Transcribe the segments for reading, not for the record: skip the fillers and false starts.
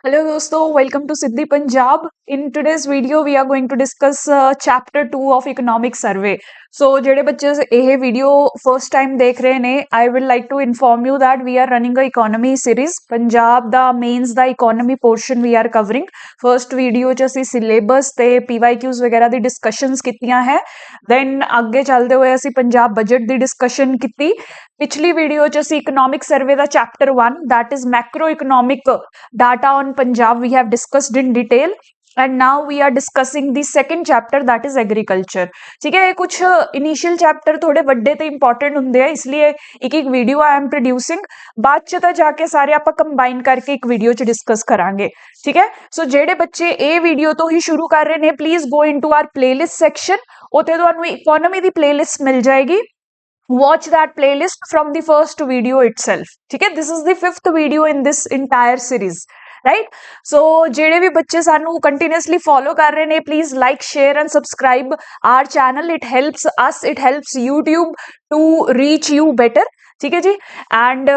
Hello दोस्तों, welcome to Siddhi Punjab. In today's video, we are going to discuss chapter 2 of economic survey. So ਜਿਹੜੇ ਬੱਚੇ ਇਹ video first time ਦੇਖ ਰਹੇ ਨੇ, I will like to inform you that we are running a economy series. Punjab the mains the economy portion we are covering. First video 'ਚ ਅਸੀਂ syllabus ਤੇ PYQs ਵਗੈਰਾ ਦੀ ਡਿਸਕਸ਼ਨਸ ਕੀਤੀਆਂ ਹੈ। ਦੈਨ ਅੱਗੇ ਚੱਲਦੇ ਹੋਏ ਅਸੀਂ ਪੰਜਾਬ ਬਜਟ ਦੀ ਡਿਸਕਸ਼ਨ ਕੀਤੀ। ਪਿਛਲੀ ਵੀਡੀਓ 'ਚ ਅਸੀਂ economic survey the chapter 1 that is macroeconomic data on Punjab we have discussed in detail and now we are discussing the second chapter that is agriculture। ठीक है, ये कुछ इनिशियल चैप्टर थोड़े ਵੱਡੇ ਤੇ ਇੰਪੋਰਟੈਂਟ ਹੁੰਦੇ ਆ, ਇਸ ਲਈ ਇੱਕ ਇੱਕ ਵੀਡੀਓ ਆਈ ਐਮ ਪ੍ਰੋਡਿਊਸਿੰਗ। ਬਾਅਦ ਚ ਤਾਂ ਜਾ ਕੇ ਸਾਰੇ ਆਪਾਂ ਕੰਬਾਈਨ ਕਰਕੇ ਇੱਕ ਵੀਡੀਓ ਚ ਡਿਸਕਸ ਕਰਾਂਗੇ। ਠੀਕ ਹੈ, ਸੋ ਜਿਹੜੇ ਬੱਚੇ ਇਹ ਵੀਡੀਓ ਤੋਂ ਹੀ ਸ਼ੁਰੂ ਕਰ ਰਹੇ ਨੇ, please go into our playlist section. ਉੱਥੇ ਤੁਹਾਨੂੰ ਇਕਨੋਮੀ ਦੀ ਪਲੇਲਿਸਟ ਮਿਲ ਜਾਏਗੀ। watch that playlist from the first video itself। ठीक है, this is the fifth video in this entire series, right? So ਜਿਹੜੇ ਵੀ ਬੱਚੇ ਸਾਨੂੰ continuously follow ਕਰ ਰਹੇ ਨੇ, please like, share and subscribe our channel। it helps us, it helps YouTube to reach you better। ठीक है जी। एंड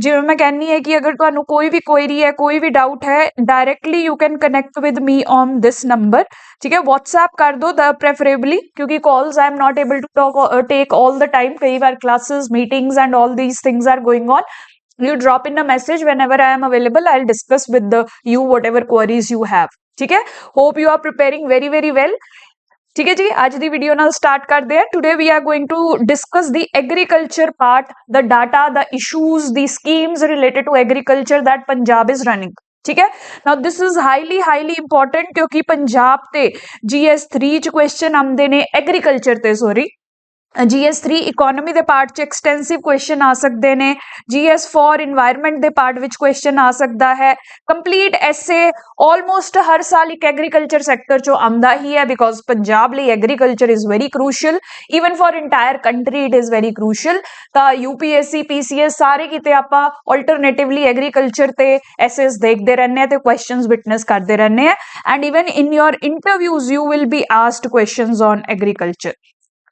जिवें मैं कहनी है कि अगर ਤੁਹਾਨੂੰ ਕੋਈ ਵੀ ਕੁਐਰੀ ਹੈ, ਕੋਈ ਵੀ ਡਾਊਟ ਹੈ, directly you can connect with me on this number. ठीक है, व्हाट्सएप कर दो प्रेफरेबली, क्योंकि calls I am not able to take all the time. कई बार classes, meetings and all these things are going on. You drop in a message whenever I am available। I'll discuss with you whatever queries you have। ठीक है, hope you are preparing very very well। ठीक है जी, आज दी video नाल start करते हैं। Today we are going to discuss the agriculture part, the data, the issues, the schemes related to agriculture that Punjab is running. ठीक है, now this is highly highly important, क्योंकि पंजाब ते GS3 च क्वेश्चन आंदे ने एग्रीकल्चर ते, सॉरी GS3 इकोनॉमी ਦੇ part 'ਚ ਐਕਸਟੈਂਸਿਵ ਕੁਐਸਚਨ ਆ ਸਕਦੇ ਨੇ। GS4 ਇਨਵਾਇਰਨਮੈਂਟ ਦੇ ਪਾਰਟ ਵਿੱਚ ਕੁਐਸਚਨ ਆ ਸਕਦਾ ਹੈ। ਕੰਪਲੀਟ ਐਸੇ ਆਲਮੋਸਟ ਹਰ ਸਾਲ ਇੱਕ ਐਗਰੀਕਲਚਰ ਸੈਕਟਰ 'ਚੋਂ ਆਉਂਦਾ ਹੀ ਹੈ, ਬਿਕੋਜ਼ ਪੰਜਾਬ ਲਈ agriculture is very crucial, even for entire country it is very crucial. ਤਾਂ UPSC PCS ਸਾਰੇ ਕਿਤੇ ਆਪਾਂ ਆਲਟਰਨੇਟਿਵਲੀ ਐਗਰੀਕਲਚਰ ਤੇ ਐਸੇਸ ਦੇਖਦੇ ਰਹਿੰਦੇ ਆ ਤੇ ਕੁਐਸਚਨਸ ਵਿਟਨੈਸ ਕਰਦੇ ਰਹਿੰਦੇ ਆ। And even in your interviews you will be asked questions on agriculture.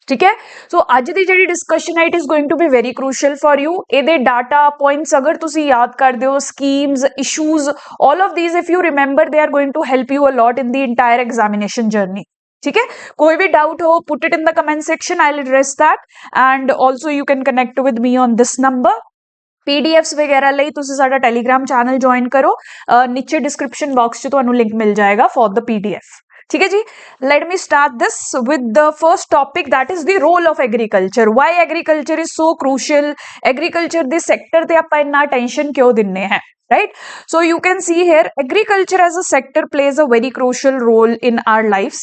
ठीक है, सो अज की जी डिस्कशन है, it is going to be very crucial for you. ये डाटा पॉइंट्स अगर तुसी याद कर दो, schemes, issues, all of these if you remember, they are going to help you a lot in the entire examination journey. ठीक है, कोई भी डाउट हो, put it in the comment section, I will address that. And also you can connect with me on this number. PDFs वगैरह ਲਈ ਤੁਸੀਂ ਸਾਡਾ Telegram channel join ਕਰੋ। ਨੀਚੇ ਡਿਸਕ੍ਰਿਪਸ਼ਨ ਬਾਕਸ 'ਚ ਤੁਹਾਨੂੰ ਲਿੰਕ ਮਿਲ ਜਾਏਗਾ ਫॉर द PDF। ठीक है जी, let me start this with the first topic, that is the role of agriculture। why agriculture is so crucial? agriculture ਦੇ sector ਤੇ ਆਪਾਂ ਇੰਨਾ attention ਕਿਉਂ ਦਿੰਨੇ ਹੈ, right? So you can see here, agriculture as a sector plays a very crucial role in our lives।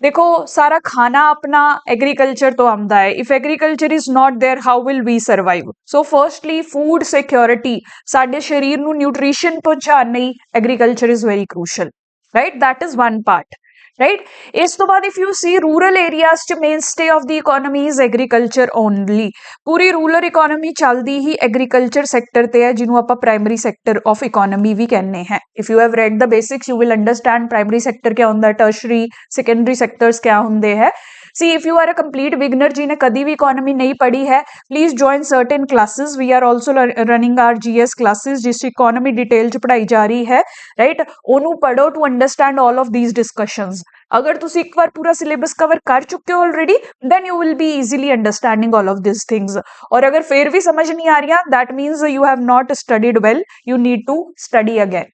देखो, सारा खाना अपना एग्रीकल्चर तो आंदा है। If agriculture is not there, how will we survive? So firstly food security, साडे शरीर नू न्यूट्रिशन पहुंचाने लई agriculture is very crucial, right? That is one part, right? इस तो बाद if you see rural areas च mainstay of the economy is agriculture only. पूरी रूरल इकोनॉमी चलती ही एग्रीकल्चर सैक्टर ते है, जिन्हों आप प्राइमरी सैक्टर ऑफ इकोनॉमी भी कहने हैं। If you have read the basics you will understand primary sector क्या होंदा है, टर्शरी सेकेंडरी सैक्टर्स क्या होंदे है। See if you are a complete beginner जिन्हें कभी भी इकोनॉमी नहीं पढ़ी है, please join certain classes. We are also running our GS classes, जिस इकोनॉमी डिटेल च पढ़ाई जा रही है, राइट? ओनू पढ़ो to understand all of these discussions. अगर तुसी एक बार पूरा सिलेबस कवर कर चुके हो already, then you will be easily understanding all of this things. और अगर फिर भी समझ नहीं आ रही, that means you have not studied well, you need to study again.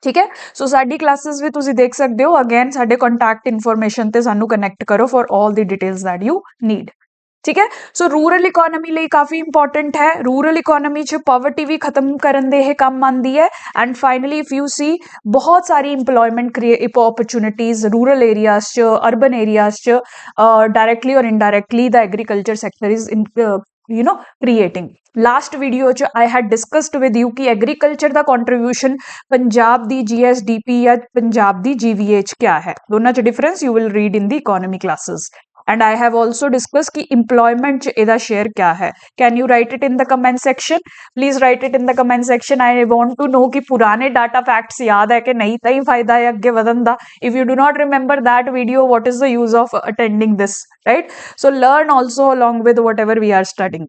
ठीक है, सो साडी क्लासेस भी तुसी देख सकते हो। अगेन साडे कॉन्टैक्ट इन्फॉर्मेशन ते सानू कनेक्ट करो for all the details that you need. ठीक है, सो रूरल इकोनॉमी ਲਈ ਕਾਫੀ ਇੰਪੋਰਟੈਂਟ ਹੈ। रूरल इकोनॉमी ਚ ਪੋਵਰਟੀ ਵੀ ਖਤਮ ਕਰਨ ਦੇ ਇਹ ਕੰਮ ਆਂਦੀ ਹੈ। And finally if you see, ਬਹੁਤ ਸਾਰੀ ਇੰਪਲੋਇਮੈਂਟ अपॉर्चुनिटीज रूरल एरियाज च, अर्बन एरियाज च डायरेक्टली और indirectly the agriculture sector is creating. Last video च I had discussed with you कि एग्रीकल्चर का कॉन्ट्रीब्यूशन पंजाब दी GSDP या पंजाब दी GVA च क्या है, दोनों च difference you will read in the economy classes. And I have also discuss कि इंप्लॉयमेंट च इहदा शेयर क्या है। Can you write it in the comment section? Please write it in the comment section. I want to know कि पुराने data facts याद है कि नहीं, तो ही फायदा है अगे वधन दा। If you do not remember that video, what is the use of attending this, right? So learn also along with whatever we are studying.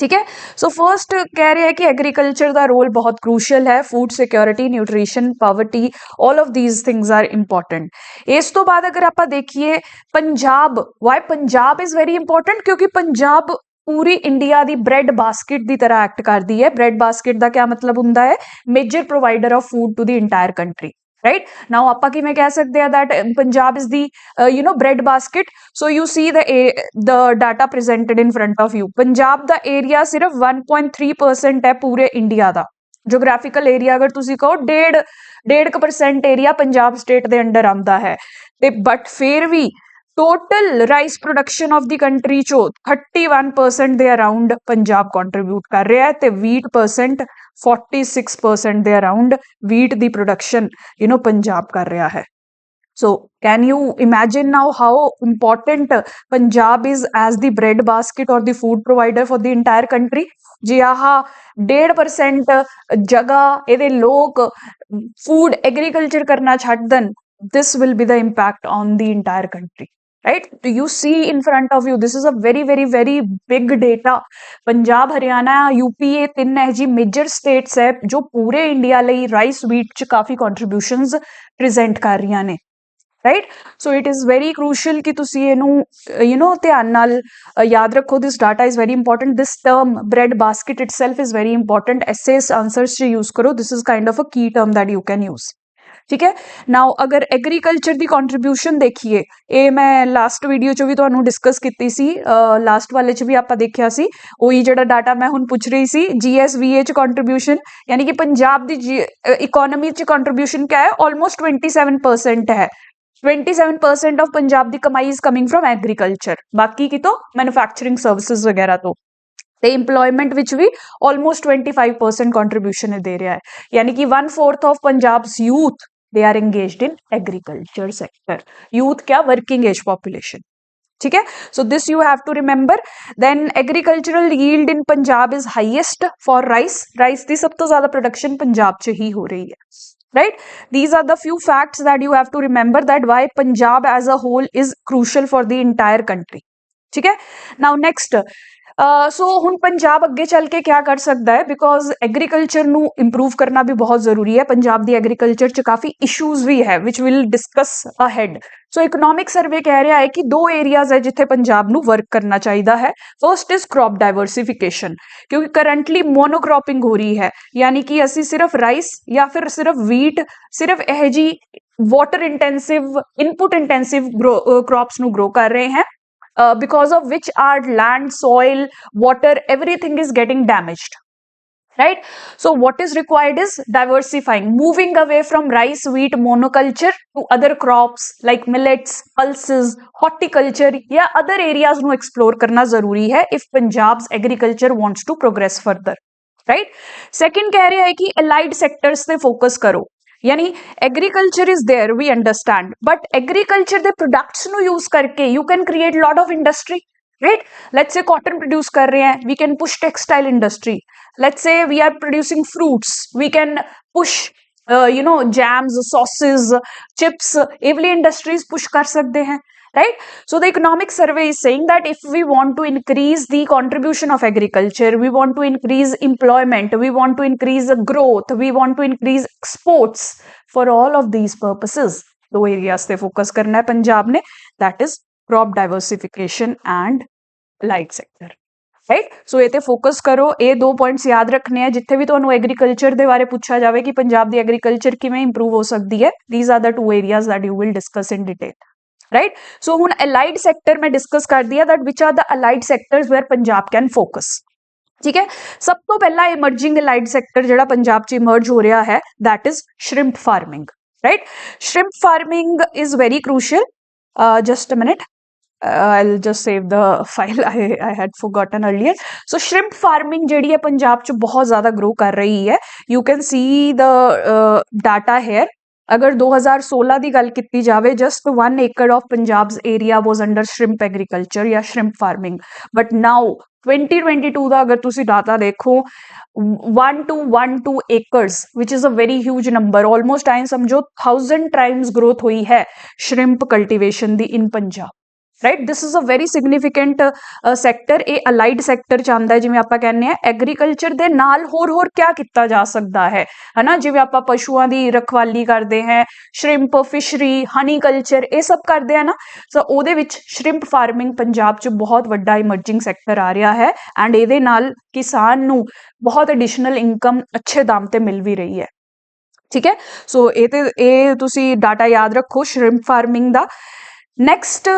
ठीक है। सो फर्स्ट कह रहे हैं कि एग्रीकल्चर का रोल बहुत क्रूशियल है, food security, nutrition, poverty, all of these things are important. इस तो बाद अगर आप देखिए Punjab, why Punjab is very important, क्योंकि पंजाब पूरी इंडिया दी ब्रेड बास्केट की तरह एक्ट करती है। ब्रेड बास्केट का क्या मतलब होता है? Major provider of food to the entire country, right. Now आपा किवें कह सकते हैं that Punjab is the bread basket. So you see the data presented in front of you. Punjab दा एरिया सिर्फ 1.3% है पूरे इंडिया का। जोग्राफिकल एरिया अगर तुसी कहो 1.5% एरिया पंजाब स्टेट दे अंडर आंदा है, ते बट फिर भी total rice production of the country चो 31% दे अराउंड पंजाब कंट्रीब्यूट कर रहा है, ते wheat percent 46% they around wheat the production Punjab कर रहा है। So can you imagine now how important Punjab is as the bread basket or the food provider for the entire country? जी आहा 1.5% जगह ਇਹਦੇ ਲੋਕ food agriculture करना छੱਡ then, this will be the impact on the entire country, right? Do you see in front of you, this is a very very very big data। Punjab Haryana UP ये तीन है जी major states है जो पूरे India ਲਈ rice wheat ਚ ਕਾਫੀ contributions present ਕਰ ਰਹੀਆਂ ਨੇ, right. So it is very crucial कि तुसी ਇਹਨੂੰ ध्यान नाल याद रखो। This data is very important. This term bread basket itself is very important. Essays answers च यूज करो, this is kind of a key term that you can use, ठीक है। नाउ अगर एग्रीकल्चर की कॉन्ट्रीब्यूशन देखिए, ये मैं लास्ट वीडियो च भी तुहानू डिस्कस की सी, लास्ट वाले च भी आपां देखिया सी, वही जिहड़ा डाटा मैं हुण पुछ रही सी GSVA च कॉन्ट्रीब्यूशन, यानी कि पंजाब दी इकोनॉमी च कॉन्ट्रीब्यूशन क्या है? ऑलमोस्ट 27% है। 27% ऑफ पंजाब की कमाई इज कमिंग फ्रॉम एग्रीकल्चर, बाकी की तो मैन्युफैक्चरिंग सर्विसेज वगैरह तो एम्प्लॉयमेंट विच भी ऑलमोस्ट 25% कॉन्ट्रीब्यूशन दे रहा है, यानी कि 1/4 of Punjab youth they are engaged in agriculture sector. Youth क्या? वर्किंग एज पॉपुलेशन, ठीक है। So this you have to remember. Then agricultural yield in Punjab is highest for rice. Rice की सब तो ज्यादा प्रोडक्शन पंजाब च ही हो रही है, right? These are the few facts that you have to remember, that why Punjab as a whole is crucial for the entire country, ठीक है। now next सो ਹੁਣ पंजाब ਅੱਗੇ ਚੱਲ ਕੇ क्या कर सकता है, बिकॉज एग्रीकल्चर ਨੂੰ इंप्रूव करना भी बहुत जरूरी है। पंजाब ਦੀ एग्रीकल्चर ਚ काफी इशूज भी है which will discuss ahead. So economic survey कह रहा है कि 2 एरियाज है जिथे पंजाब ਨੂੰ वर्क करना चाहिए है। फर्स्ट इज क्रॉप डाइवर्सिफिकेशन, क्योंकि करंटली मोनोक्रॉपिंग हो रही है, यानी कि असी सिर्फ राइस या फिर सिर्फ वीट, सिर्फ यह जी water intensive input intensive crops ਨੂੰ ग्रो कर रहे हैं, because of which our land, soil, water, everything is getting damaged, right? So what is required is diversifying, moving away from rice, wheat, monoculture to other crops like millets, pulses, horticulture या other areas ਨੂੰ explore करना जरूरी है if Punjab's agriculture wants to progress further, right? Second कह रहे हैं कि allied sectors पे focus करो, यानी agriculture is there we understand, but agriculture के प्रोडक्ट्स नु यूज करके you can create lot of industry, right? Let's say cotton produce कर रहे हैं, we can push textile industry. Let's say we are producing fruits, we can push jams, sauces, chips, ये वाली industries push कर सकते हैं, right? So the economic survey is saying that if we want to increase the contribution of agriculture, we want to increase employment, we want to increase the growth, we want to increase exports, for all of these purposes दो areas पे focus करना है पंजाब ने, that is crop diversification and allied sector, right? So ये ते focus करो, ये 2 points याद रखने हैं जिथे भी ਤੁਹਾਨੂੰ एग्रीकल्चर ਦੇ ਬਾਰੇ ਪੁੱਛਿਆ ਜਾਵੇ ਕਿ ਪੰਜਾਬ ਦੀ एग्रीकल्चर ਕਿਵੇਂ improve ਹੋ ਸਕਦੀ ਹੈ। These are the 2 areas that you will discuss in detail, right? So हुण अलाइड सैक्टर में डिस्कस कर दिया that which are the allied sectors where Punjab can focus, ठीक है। सब तो पहला इमर्जिंग अलाइड सैक्टर जिहड़ा पंजाब च इमर्ज हो रहा है that is shrimp farming, right? Shrimp farming is very crucial. Just a minute, I'll just save the file I had forgotten earlier. So shrimp farming ਜਿਹੜੀ ਹੈ पंजाब च बहुत ज़्यादा grow कर रही है। You can see the data here. अगर 2016 की गल की जाए, जस्ट 1 एकड़ of Punjab's area was under shrimp agriculture या श्रिम्प फार्मिंग, बट नाउ 2022 का अगर तुसी डाटा देखो 1 acres which is a very huge number, almost आई समझो 1000 टाइम्स ग्रोथ हुई है श्रिम्प कल्टीवेशन दी in Punjab, right. This is a very significant sector. ਇਹ ਅਲਾਈਡ ਸੈਕਟਰ ਚ ਆਉਂਦਾ ਹੈ, ਜਿਵੇਂ ਆਪਾਂ ਕਹਿੰਦੇ ਆ ਐਗਰੀਕਲਚਰ ਦੇ ਨਾਲ ਹੋਰ ਕਿਆ ਕੀਤਾ ਜਾ ਸਕਦਾ ਹੈ ਹਨਾ, ਜਿਵੇਂ ਆਪਾਂ ਪਸ਼ੂਆਂ ਦੀ ਰਖਵਾਲੀ ਕਰਦੇ ਹੈ, ਸ਼੍ਰਿੰਪ ਫਿਸ਼ਰੀ, ਹਨੀ ਕਲਚਰ, ਇਹ ਸਭ ਕਰਦੇ ਆ ਨਾ। ਸੋ ਉਹਦੇ ਵਿੱਚ ਸ਼੍ਰਿੰਪ ਫਾਰਮਿੰਗ ਪੰਜਾਬ ਚ ਬਹੁਤ ਵੱਡਾ ਇਮਰਜਿੰਗ ਸੈਕਟਰ ਆ ਰਿਹਾ ਹੈ ਐਂਡ ਇਹਦੇ ਨਾਲ ਕਿਸਾਨ ਨੂੰ ਬਹੁਤ ਐਡੀਸ਼ਨਲ ਇਨਕਮ ਅੱਛੇ ਦਾਮ ਤੇ ਮਿਲ ਵੀ ਰਹੀ ਹੈ। ਠੀਕ ਹੈ, ਸੋ ਇਹ ਤੁਸੀਂ ਡਾਟਾ ਯਾਦ ਰੱਖੋ ਸ਼੍ਰਿੰਪ ਫਾਰਮਿੰਗ ਦਾ। ਨੈਕਸਟ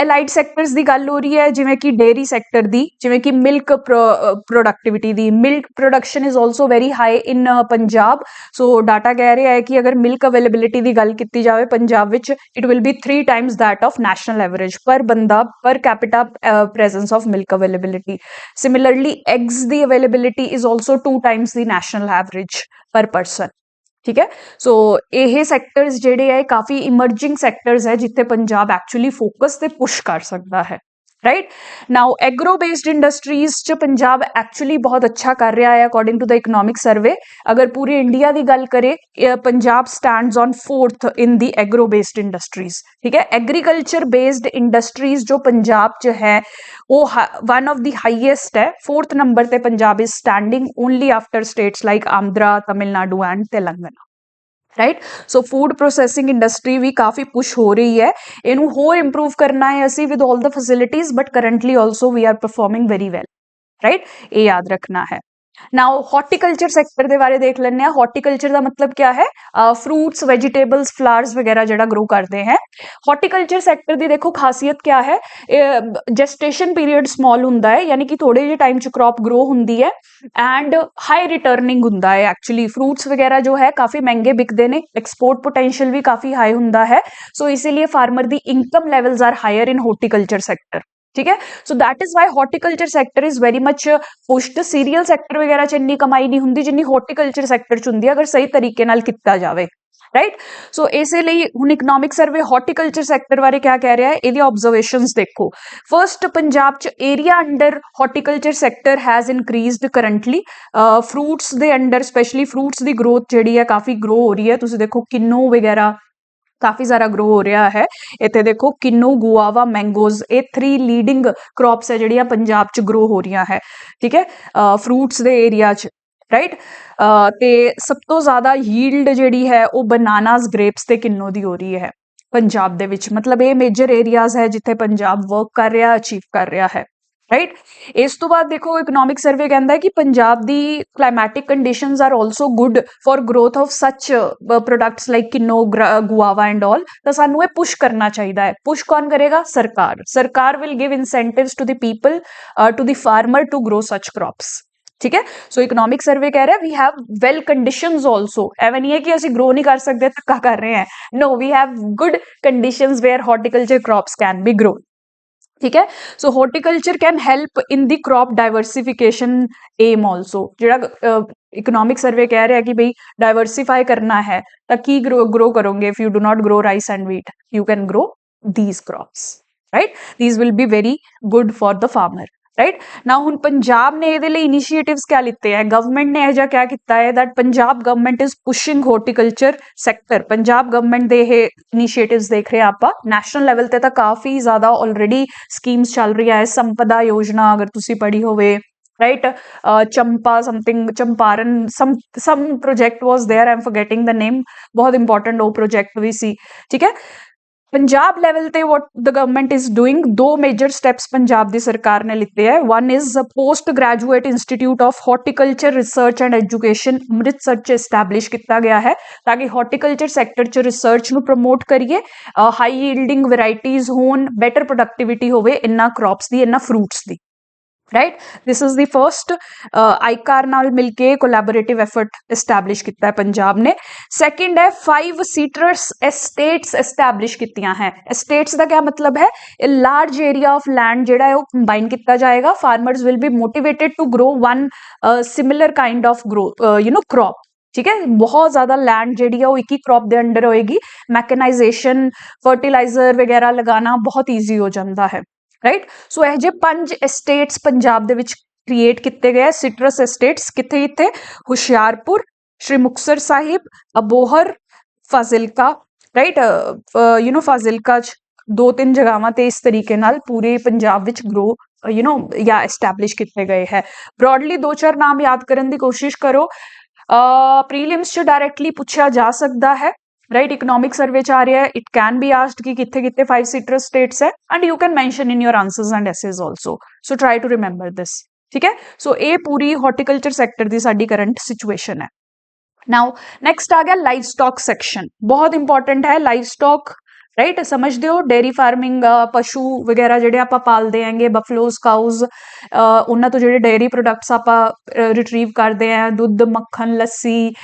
ਅਲਾਈਡ ਸੈਕਟਰਸ ਦੀ ਗੱਲ ਹੋ ਰਹੀ ਹੈ, ਜਿਵੇਂ ਕਿ ਡੇਅਰੀ ਸੈਕਟਰ ਦੀ, ਜਿਵੇਂ ਕਿ milk productivity the. Milk production is also very high in Punjab. So data ਕਹਿ ਰਿਹਾ ਹੈ ਕਿ ਅਗਰ ਮਿਲਕ ਅਵੇਲੇਬਿਲਿਟੀ ਦੀ ਗੱਲ ਕੀਤੀ ਜਾਵੇ ਪੰਜਾਬ ਵਿੱਚ, it will be 3 times that of national average ਪਰ ਬੰਦਾ, ਪਰ capita presence of milk availability. Similarly, eggs the availability is also 2 times the national average per person. ਠੀਕ ਹੈ, ਸੋ ਇਹ ਸੈਕਟਰਸ ਜਿਹੜੇ ਹੈ ਕਾਫੀ ਇਮਰਜਿੰਗ ਸੈਕਟਰਸ ਹੈ ਜਿੱਥੇ ਪੰਜਾਬ ਐਕਚੁਅਲੀ ਫੋਕਸ ਤੇ ਪੁਸ਼ ਕਰ ਸਕਦਾ ਹੈ। Right now agro based industries ਚ ਪੰਜਾਬ ਐਕਚੁਅਲੀ ਬਹੁਤ ਅੱਛਾ ਕਰ ਰਿਹਾ ਹੈ according to the economic survey. ਅਗਰ ਪੂਰੀ ਇੰਡੀਆ ਦੀ ਗੱਲ ਕਰੇ, Punjab stands on 4th in the agro based industries. ਠੀਕ ਹੈ, ਐਗਰੀਕਲਚਰ ਬੇਸਡ ਇੰਡਸਟਰੀਜ਼ ਜੋ ਪੰਜਾਬ ਚ ਹੈ ਉਹ ਵਨ ਆਫ ਦੀ ਹਾਈਐਸਟ ਹੈ। 4th ਨੰਬਰ ਤੇ Punjab is standing only after states like Andhra, Tamil Nadu and Telangana. Right, so food processing industry ਵੀ ਕਾਫੀ ਪੁਸ਼ ਹੋ ਰਹੀ ਹੈ, ਇਹਨੂੰ ਹੋਰ ਇੰਪਰੂਵ ਕਰਨਾ ਹੈ ਅਸੀਂ with all the facilities, but currently also we are performing very well. Right, ਇਹ ਯਾਦ ਰੱਖਣਾ ਹੈ। ਨਾਓ ਹਾਰਟੀਕਲਚਰ ਸੈਕਟਰ ਦੇ ਬਾਰੇ ਦੇਖ ਲੈਂਦੇ ਹਾਂ। ਹਾਰਟੀਕਲਚਰ ਦਾ ਮਤਲਬ ਕਿਆ ਹੈ? ਫਰੂਟਸ, ਵੈਜੀਟੇਬਲਸ, ਫਲਾਵਰਸ ਵਗੈरह ਜਿਹੜਾ ਗਰੋ ਕਰਦੇ हैं। ਹਾਰਟੀਕਲਚਰ ਸੈਕਟਰ ਦੀ ਦੇਖੋ ਖਾਸੀਅਤ ਕਿਆ ਹੈ, ਜੈਸਟੇਸ਼ਨ ਪੀਰੀਅਡ ਸਮਾਲ ਹੁੰਦਾ ਹੈ, ਯਾਨੀ ਕਿ ਥੋੜੇ ਜਿਹੇ ਟਾਈਮ ਚ ਕ੍ਰੌਪ ਗਰੋ ਹੁੰਦੀ ਹੈ ਐਂਡ ਹਾਈ ਰਿਟਰਨਿੰਗ ਹੁੰਦਾ ਹੈ। ਐਕਚੁਅਲੀ ਫਰੂਟਸ ਵਗੈरह ਜੋ ਹੈ ਕਾਫੀ ਮਹਿੰਗੇ ਵਿਕਦੇ ਨੇ, ਐਕਸਪੋਰਟ ਪੋਟੈਂਸ਼ੀਅਲ ਵੀ ਕਾਫੀ ਹਾਈ ਹੁੰਦਾ ਹੈ। ਸੋ ਇसीलिए फार्मर ਦੀ income levels are higher in horticulture sector. ठीक है, so that is why horticulture sector is very much pushed. Cereal sector वगैरह च इन्नी कमाई नहीं हुंदी जिन्नी हॉर्टिकल्चर सैक्टर च हुंदी है अगर सही तरीके नाल कीता जावे। राइट, सो इसलिए हुण इकनॉमिक सर्वे हॉर्टिकल्चर सैक्टर बारे क्या कह रहा है, ਇਹਦੀ ऑब्जर्वेशंस देखो। फर्स्ट, पंजाब च area under horticulture sector has increased currently. Fruits they under specially fruits the growth ਜਿਹੜੀ ਹੈ ਕਾਫੀ ग्रो हो रही है। ਤੁਸੀਂ ਦੇਖੋ ਕਿੰਨੂ ਵਗੈरह ਕਾਫੀ ਸਾਰਾ ਗਰੋ ਹੋ ਰਿਹਾ ਹੈ। ਇੱਥੇ ਦੇਖੋ ਕਿੰਨੂ, ਗੁਆਵਾ, ਮੈਂਗੋਜ਼, ਇਹ 3 ਲੀਡਿੰਗ ਕ੍ਰੌਪਸ ਹੈ ਜਿਹੜੀਆਂ ਪੰਜਾਬ ਚ ਗਰੋ ਹੋ ਰਹੀਆਂ ਹੈ। ਠੀਕ ਹੈ, ਫਰੂਟਸ ਦੇ ਏਰੀਆ ਚ। ਰਾਈਟ, ਤੇ ਸਭ ਤੋਂ ਜ਼ਿਆਦਾ ਯੀਲਡ ਜਿਹੜੀ ਹੈ ਉਹ ਬਨਾਨਾਸ, ਗ੍ਰੇਪਸ ਤੇ ਕਿੰਨੂ ਦੀ ਹੋ ਰਹੀ ਹੈ ਪੰਜਾਬ ਦੇ ਵਿੱਚ। ਮਤਲਬ ਇਹ ਮੇਜਰ ਏਰੀਆਜ਼ ਹੈ ਜਿੱਥੇ ਪੰਜਾਬ ਵਰਕ ਕਰ ਰਿਹਾ, ਅਚੀਵ ਕਰ ਰਿਹਾ ਹੈ। ਰਾਈਟ, ਇਸ ਤੋਂ ਬਾਅਦ ਦੇਖੋ ਇਕਨੋਮਿਕ ਸਰਵੇ ਕਹਿੰਦਾ ਹੈ ਕਿ ਪੰਜਾਬ ਦੀ climatic conditions are also good for growth of such products like kinnow, guava and all. ਤਾਂ ਸਾਨੂੰ ਇਹ ਪੁਸ਼ ਕਰਨਾ ਚਾਹੀਦਾ ਹੈ। ਪੁਸ਼ ਕੌਣ ਕਰੇਗਾ? ਸਰਕਾਰ। ਸਰਕਾਰ will give incentives to the people, to the farmer to grow such crops. ਠੀਕ ਹੈ, ਸੋ ਇਕਨੋਮਿਕ ਸਰਵੇ ਕਹਿ ਰਿਹਾ we have well conditions also. ਐਵੇਂ ਨਹੀਂ ਹੈ ਕਿ ਅਸੀਂ ਗਰੋ ਨਹੀਂ ਕਰ ਸਕਦੇ, ਧੱਕਾ ਕਰ ਰਹੇ ਹਾਂ। No, we have good conditions where horticulture crops can be grown. ठीक है, so horticulture can help in the crop diversification um also. ਜਿਹੜਾ इकोनॉमिक सर्वे कह रहा है कि भाई डाइवर्सिफाई करना है तो की ग्रो करोगे? If you do not grow rice and wheat, you can grow these crops, right? These will be very good for the farmer, right ना। ਹੁਣ ਪੰਜਾਬ ਨੇ ਇਹਦੇ ਲਈ ਇਨੀਸ਼ੀਏਟਿਵਸ ਕਿਆ ਲਿੱਤੇ ਹੈ? ਗਵਰਨਮੈਂਟ ਨੇ ਇਹ ਜਿਹਾ ਕਿਆ ਕੀਤਾ ਹੈ that Punjab government is ਪੁਸ਼ਿੰਗ horticulture sector. Punjab government ਦੇ ਇਹ ਇਨੀਸ਼ੀਏਟਿਵਸ ਦੇਖ ਰਹੇ ਆਪਾਂ ਨੈਸ਼ਨਲ ਲੈਵਲ ਤੇ ਤਾਂ ਕਾਫੀ ਜ਼ਿਆਦਾ ਆਲਰੇਡੀ ਸਕੀਮਸ ਚੱਲ ਰਹੀਆਂ ਹੈ। ਸੰਪਦਾ ਯੋਜਨਾ ਅਗਰ ਤੁਸੀਂ ਪੜ੍ਹੀ ਹੋਵੇ, right, champa something, champaran, some project was there, I'm forgetting the name, बहुत important वो project भी सी। ठीक है, पंजाब लेवल ते what the government is doing, 2 major steps Punjab दी सरकार ने लिते हैं। One is post graduate institute of horticulture research and education Amritsar च एस्टैब्लिश किया गया है ताकि हॉर्टिकल्चर सैक्टर च रिसर्च ਨੂੰ ਪ੍ਰਮੋਟ ਕਰੀਏ, ਹਾਈ ਯੀਲਡਿੰਗ ਵੈਰਾਈਟੀਜ਼ ਹੋਣ, ਬੈਟਰ ਪ੍ਰੋਡਕਟਿਵਿਟੀ ਹੋਵੇ ਇਨ੍ਹਾਂ ਕ੍ਰੌਪਸ ਦੀ, ਇਨ੍ਹਾਂ ਫਰੂਟਸ ਦੀ। Right, this is the first ICAR नाल मिलके कोलैबोरेटिव एफर्ट एस्टैब्लिश किया है पंजाब ने। सैकेंड है 5 सीट्रस एस्टेट्स एस्टैब्लिश कीतियां हैं। एस्टेट्स का क्या मतलब है? लार्ज एरिया ऑफ लैंड जिहड़ा है वो कंबाइन किया जाएगा। Farmers will be motivated to grow one similar kind of growth crop. ठीक है, बहुत ज्यादा लैंड जी है वो एक ही क्रॉप के अंडर होएगी। मैकेनाइजेशन, फर्टिलाइजर वगैरह लगाना बहुत ईजी हो जाता है। राइट, सो यह जे 5 एस्टेट्स पंजाब दे विच क्रिएट किए गए। सिट्रस एस्टेट्स किथे किथे? हुशियारपुर, श्री मुक्तसर साहिब, अबोहर, फाजिलका। राइट, फाजिलका दो तीन जगहों ते इस तरीके नाल पूरे पंजाब विच ग्रो या एस्टैब्लिश किए गए है। ब्रॉडली दो चार नाम याद करने की कोशिश करो। प्रीलिम्स च डायरैक्टली पूछा जा सकता है, राइट। इकोनॉमिक सर्वे च आ रहा है, इट कैन बी आस्क्ड कि किथे किथे 5 सिट्रस स्टेट्स है and you can mention in your answers and essays also, so try to remember this, ठीक है। सो ये पूरी हॉर्टिकल्चर सैक्टर की साडी करंट सिचुएशन है। नाउ नेक्स्ट आ गया लाइव स्टॉक सेक्शन, बहुत इंपॉर्टेंट है लाइव स्टॉक, राइट। समझते हो डेयरी फार्मिंग, पशु वगैरह ਜਿਹੜੇ ਆਪਾਂ ਪਾਲਦੇ ਆਂਗੇ, ਬਫਲੋਜ਼ ਕਾਊਜ਼, ਉਹਨਾਂ ਤੋਂ ਜਿਹੜੇ ਡੇਅਰੀ ਪ੍ਰੋਡਕਟਸ ਆਪਾਂ ਰਿਟਰੀਵ ਕਰਦੇ ਆਂ, ਦੁੱਧ, ਮੱਖਣ, ਲੱਸੀ,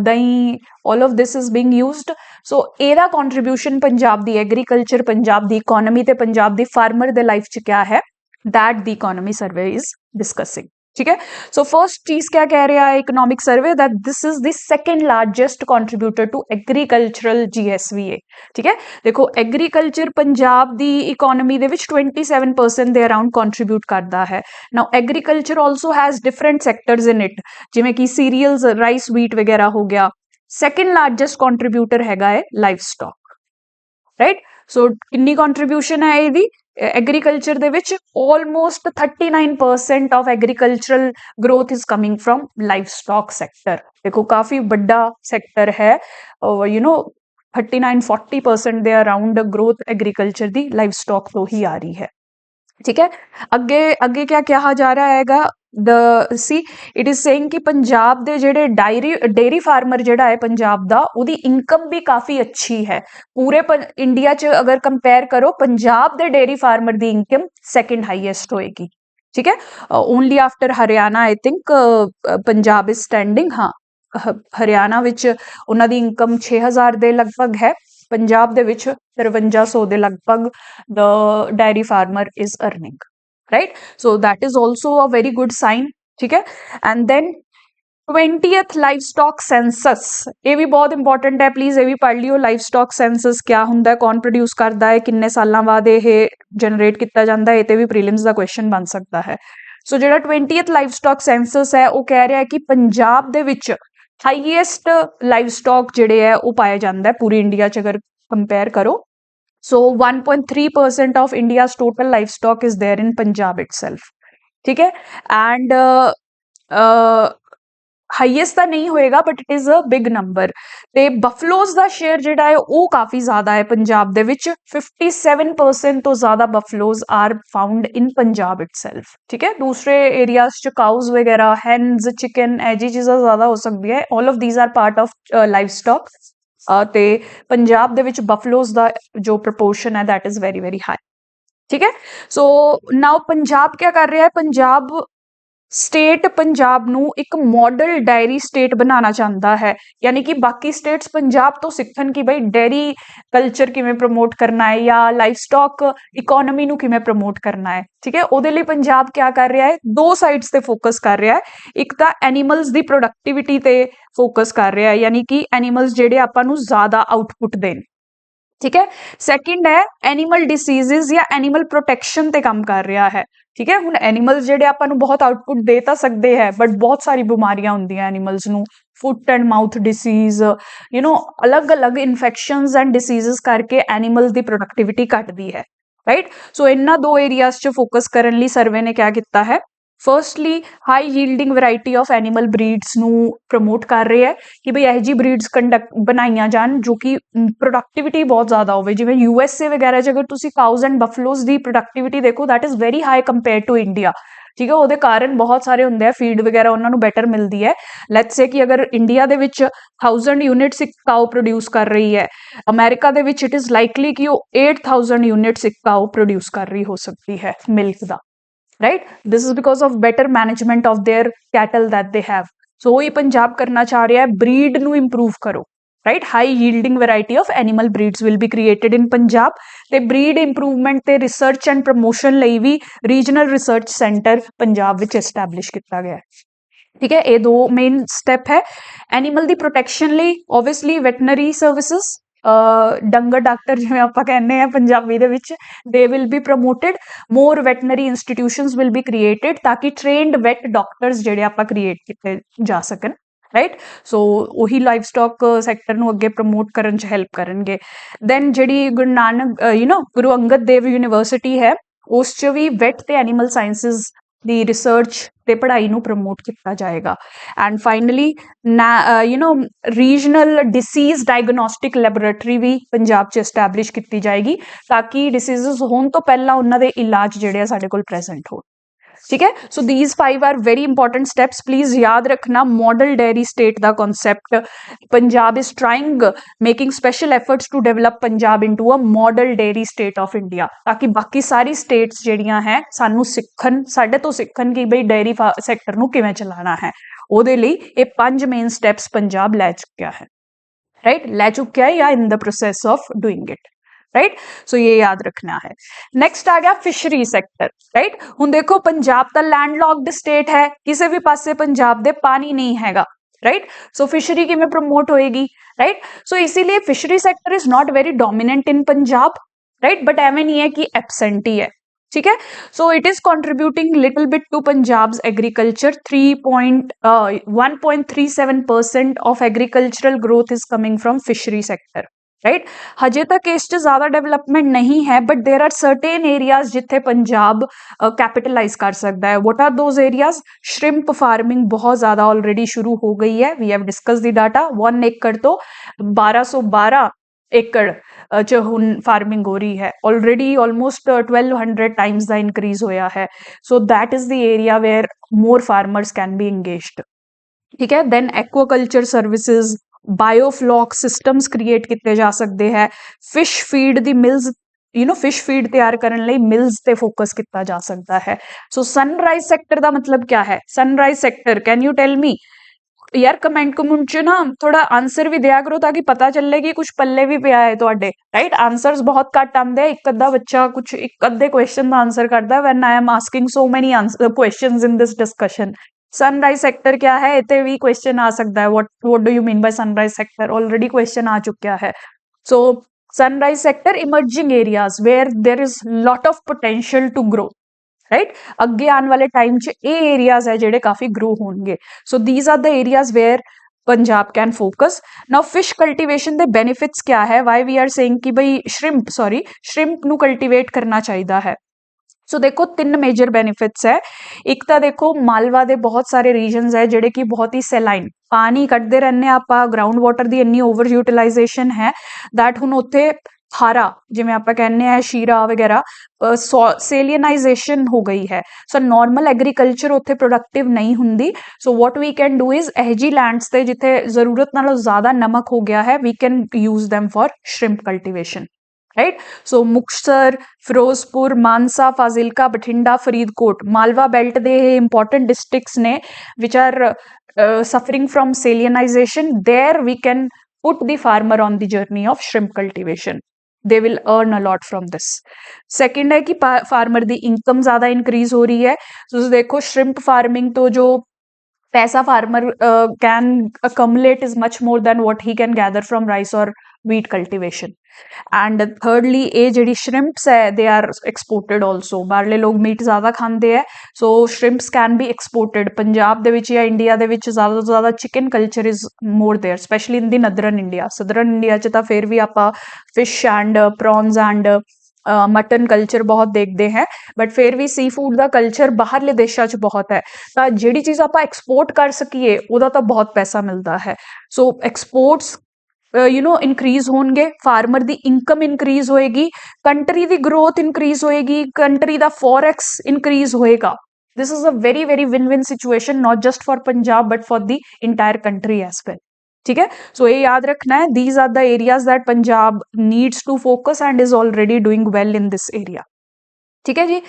ਦਹੀਂ, all of this is being used। So ਇਹਦਾ ਕੰਟਰੀਬਿਊਸ਼ਨ ਪੰਜਾਬ ਦੀ ਐਗਰੀਕਲਚਰ, ਪੰਜਾਬ ਦੀ ਇਕਨੋਮੀ ਤੇ ਪੰਜਾਬ ਦੀ ਫਾਰਮਰ ਦੇ ਲਾਈਫ ਚ क्या है, that the economy survey is discussing, ठीक है। सो फर्स्ट चीज क्या कह रहा है economic survey, that this is the second largest contributor to agricultural GSVA, ठीक है। देखो एग्रीकल्चर पंजाब दी इकोनॉमी दे विच 27% दे अराउंड कंट्रीब्यूट करता है। Now agriculture also has different sectors in it, जिवें कि सीरियल्स, राइस, व्हीट वगैरह हो गया। सेकंड लार्जेस्ट कंट्रीब्यूटर हैगा है लाइव स्टॉक, राइट। सो कितनी कंट्रीब्यूशन है ਇਹਦੀ agriculture they which, almost 39% of agricultural growth is coming from live stock sector. देखो काफी बड़ा सेक्टर है, 39-40% दे around growth agriculture the live stock तो ही आ रही है, ठीक है। अगे अगे क्या कहा जा रहा हैगा, the see it is saying कि पंजाब दे जेडे डेयरी फार्मर जेड़ा है पंजाब दा, उदी इनकम भी काफी अच्छी है। पूरे इंडिया च अगर कंपेयर करो, पंजाब दे डेयरी फार्मर दी इनकम सेकंड हाईएस्ट होएगी, ठीक है। Only after Haryana I think Punjab is standing. हाँ, हरियाणा विच उन्हां दी इनकम 6000 दे लगभग है, पंजाब दे विच 5300 दे लगभग the dairy farmer is earning, right. So that is also a very good sign, ठीक है। And then 20th livestock census, ये भी बहुत इंपॉर्टेंट है, प्लीज ये भी पढ़ लियो। लाइव स्टॉक सेंसस क्या हुंदा है, कौन प्रोड्यूस करता है, किन्ने सालों बाद ये जनरेट किया जाता है, ये भी प्रीलिम्स का क्वेश्चन बन सकता है। सो जो 20th लाइव स्टॉक सेंसस है वो कह रहा है कि पंजाब दे विच हाईएस्ट लाइव स्टॉक जिहड़े है वो पाया जाता है पूरी इंडिया च अगर कंपेयर करो। So 1.3% of India's total livestock is there in Punjab itself, ठीक है। एंड हाईएस्ट तो नहीं होएगा but it is a big number. ते बफलोज का शेयर जिहड़ा है वो काफ़ी ज़्यादा है पंजाब दे विच, 57% तो ज़्यादा buffaloes are found in Punjab itself, ठीक है। दूसरे एरियाज च काउज वगैरह, हैंस, चिकन, ऐजी चीज़ां ज़्यादा हो सकती है। All of these are part of livestock. ते पंजाब दे विच बफलोज का जो प्रपोर्शन है that is very very high, ठीक है। सो नाउ पंजाब क्या कर रहा है, पंजाब स्टेट पंजाब नू एक मॉडल डायरी स्टेट बनाना चाहता है, यानी कि बाकी स्टेट्स पंजाब तो सीखन कि भाई डेयरी कल्चर किवें प्रमोट करना है या लाइफ स्टॉक इकोनॉमी नू किवें प्रमोट करना है, ठीक है। उहदे लई पंजाब क्या कर रहा है, दो साइड्स ते फोकस कर रहा है। एक तो एनीमल्स दी प्रोडक्टिविटी ते फोकस कर रहा है, यानी कि एनीमल्स जेडे आपां नू ज़्यादा आउटपुट देन, ठीक है। सैकेंड है एनीमल डिसीजेस या एनीमल प्रोटेक्शन ते काम कर रहा है, ठीक है। हुण एनीमल्स जेडे आपां नू बहुत आउटपुट दे तां सकदे है, बट बहुत सारी बीमारियां हुंदियां एनीमल्स नू, फुट एंड माउथ डिसीज, अलग अलग इन्फेक्शंस एंड डिसीजेस करके एनीमल्स दी प्रोडक्टिविटी घटदी है, राइट। सो इन्हां दो एरियाज च फोकस करन लई सर्वे ने क्या किया है, firstly high yielding variety of animal breeds नू प्रमोट कर रहे हैं कि भाई यह जी ब्रीड्स बनाई जान जो कि प्रोडक्टिविटी बहुत ज़्यादा हो, जिवें USA वगैरह अगर तुम काउज एंड बफलोज की प्रोडक्टिविटी देखो that is very high compare to India, ठीक है। वो कारण बहुत सारे होंगे हैं, फीड वगैरह उन्होंने बेटर मिलती है। लेट्स से कि अगर इंडिया के 1000 यूनिट्स एक काउ प्रोड्यूस कर रही है, अमेरिका के इट इज़ लाइकली कि वो 8000 यूनिट्स एक काउ प्रोड्यूस कर रही हो सकती है मिल्क का, right. This is because of better management of their cattle that they have. So ही पंजाब करना चाह रहा है, ब्रीड नू इंप्रूव करो, right. High yielding variety of animal breeds will be created in Punjab. ते ब्रीड इंप्रूवमेंट ते रिसर्च एंड प्रमोशन लई भी रीजनल रिसर्च सेंटर पंजाब विच एस्टैब्लिश किया गया है, ठीक है। ये दो मेन स्टेप है। एनीमल दी प्रोटेक्शन लई ओबवियसली वैटनरी सर्विसेज, डंगर डॉक्टर जिवें आपां कहने हैं पंजाबी दे विच, they will be promoted. More veterinary institutions will be created ताकि ट्रेनड वैट डॉक्टर्स जिहड़े आपां क्रिएट किए जा सकन, ਰਾਈਟ। ਸੋ ਉਹੀ ਲਾਈਵ ਸਟਾਕ ਸੈਕਟਰ ਨੂੰ ਅੱਗੇ ਪ੍ਰਮੋਟ ਕਰਨ 'ਚ ਹੈਲਪ ਕਰਨਗੇ। ਦੈਨ ਜਿਹੜੀ ਗੁਰੂ ਨਾਨਕ ਗੁਰੂ ਅੰਗਦ ਦੇਵ ਯੂਨੀਵਰਸਿਟੀ ਹੈ, ਉਸ 'ਚ ਵੀ ਵੈਟ ਤੇ ਐਨੀਮਲ ਸਾਇੰਸਿਸ ਦੀ ਰਿਸਰਚ ਤੇ ਪੜ੍ਹਾਈ ਨੂੰ ਪ੍ਰਮੋਟ ਕੀਤਾ ਜਾਏਗਾ। And finally regional disease diagnostic laboratory ਵੀ ਪੰਜਾਬ 'ਚ ਐਸਟੈਬਲਿਸ਼ ਕੀਤੀ ਜਾਏਗੀ, ਤਾਂ ਕਿ ਡਿਸੀਜ਼ਸ ਹੋਣ ਤੋਂ ਪਹਿਲਾਂ ਉਹਨਾਂ ਦੇ ਇਲਾਜ ਜਿਹੜੇ ਆ ਸਾਡੇ ਕੋਲ ਪ੍ਰੈਜ਼ੈਂਟ ਹੋਣ। ਠੀਕ ਹੈ। So these 5 are very important steps. Please ਯਾਦ ਰੱਖਣਾ ਮॉडल डेयरी स्टेट ਦਾ concept. Punjab is trying making special efforts to develop Punjab into a model dairy state of India, ਤਾਂ ਕਿ ਬਾਕੀ ਸਾਰੀ ਸਟੇਟਸ ਜਿਹੜੀਆਂ ਹੈ ਸਾਨੂੰ ਸਿੱਖਣ, ਸਾਡੇ ਤੋਂ ਸਿੱਖਣ ਕਿ ਬਈ ਡੇਅਰੀ ਸੈਕਟਰ ਨੂੰ ਕਿਵੇਂ ਚਲਾਉਣਾ ਹੈ। ਉਹਦੇ ਲਈ ਇਹ 5 ਮੇਨ ਸਟੈਪਸ ਪੰਜਾਬ ਲੈ ਚੁੱਕਿਆ ਹੈ, ਰਾਈਟ, ਲੈ ਚੁੱਕਿਆ ਹੈ ਜਾਂ in the process of doing it, right. So ये याद रखना है। नेक्स्ट आ गया फिशरी सेक्टर, राइट। हुण देखो पंजाब दा लैंडलॉक्ड स्टेट है, किसी भी पासे पंजाब दे पानी नहीं हैगा, राइट। सो फिशरी किवें प्रमोट होएगी, राइट। सो इसीलिए fishery sector is not very dominant in Punjab, right, but एवें नहीं है कि एबसेंट ही है, ठीक है। So it is contributing little bit to Punjab's agriculture. 1.37% of agricultural growth is coming from fishery sector, right. हजे तक इस ज्यादा डेवलपमेंट नहीं है, but there are certain areas जिथे पंजाब कैपिटलाइज कर सकता है। What are those areas? Shrimp farming बहुत ज्यादा ऑलरेडी शुरू हो गई है। We have discuss the data. 1 एकड़ तो 1212 एकड़ च हुण फार्मिंग हो रही है, ऑलरेडी ऑलमोस्ट 1200 टाइम्स दा इंक्रीज होया है। So that is the area where more farmers can be engaged, ठीक है। Then aquaculture services, biofloc systems create किए जा सकते हैं। फिश फीड दी मिल्स, फिश फीड तैयार करने लई मिल्स ते फोकस किया जा सकता है। सो सनराइज सेक्टर का मतलब क्या है? Sunrise sector, can you tell me यार? कमेंट च ना थोड़ा आंसर भी दिया करो, ताकि पता चले कि कुछ पल्ले भी पिया है तुहाडे, राइट। आंसर्स बहुत घट आते हैं, एक अद्धा बच्चा कुछ एक अद्धे क्वेश्चन का आंसर करता है when I am asking so many questions in this discussion. Sunrise sector क्या है? इतने भी क्वेश्चन आ सकता है। What do you mean by sunrise sector? Already question आ चुका है। So sunrise sector emerging areas where there is lot of potential to grow, right. अगे आने वाले टाइम च ये एरियाज है जेडे काफी ग्रो होंगे। So these are the areas where Punjab can focus. Now fish cultivation दे बेनिफिट्स क्या है? वाई वी आर सेइंग कि भाई श्रिम्प नु कल्टीवेट करना चाहिए है। सो देखो 3 मेजर बेनिफिट्स है। एक तो देखो मालवा दे बहुत सारे रीजनस है जेडे कि बहुत ही सैलाइन पानी कटते रहने आपां, ग्राउंड वाटर की इन्नी ओवर यूटिलाइजेशन है दैट हुण उत्थे खारा जिवें आपां कहने हैं शीरा वगैरह सेलियनाइजेशन हो गई है। सो नॉर्मल एग्रीकल्चर उत्थे प्रोडक्टिव नहीं हुंदी। So what we can do is एहजी लैंड्स ते जिथे जरूरत नालों ज्यादा नमक हो गया है, we can use them for shrimp cultivation, right. So Muktsar, Firozpur, Mansa, Fazilka, Bathinda, Faridkot, Malwa belt दे इंपॉर्टेंट डिस्ट्रिक्ट्स ने which are suffering from salinization. There we can put the farmer on the journey of shrimp cultivation. They will earn a lot from this. Second है कि farmer दी income ज्यादा increase हो रही है। तो देखो श्रिम्प फार्मिंग तो जो पैसा farmer can accumulate is much more than what he can gather from rice or wheat cultivation. And thirdly ये ਜਿਹੜੀ shrimps है they are exported also। ਬਾਹਰਲੇ ਲੋग मीट ज़्यादा खाते हैं, so shrimps can be exported। Punjab ਦੇ ਵਿੱਚ ਜਾਂ ਇੰਡੀਆ ਦੇ ਵਿੱਚ ज़्यादा ਤੋਂ ज़्यादा chicken culture is more there, especially in the northern India। southern India ਚ ਤਾਂ ਫਿਰ ਵੀ ਆਪਾਂ fish and prawns and mutton culture बहुत देखते हैं, बट फिर भी सी फूड का कल्चर बाहरले देशों च बहुत है। तो जिहड़ी चीज़ आप एक्सपोर्ट कर सकीए उहदा तो बहुत पैसा मिलता है। सो एक्सपोर्ट्स इंक्रीज होंगे, फार्मर की इनकम इंक्रीज होएगी, कंट्री की ग्रोथ इंक्रीज होएगी, कंट्री का फॉरेक्स इंक्रीज होएगा। This is a very very win win situation, not just for Punjab but for the entire country as well, ठीक है। सो ये याद रखना है, these are the areas that Punjab needs to focus and is already doing well in this area, ठीक है जी।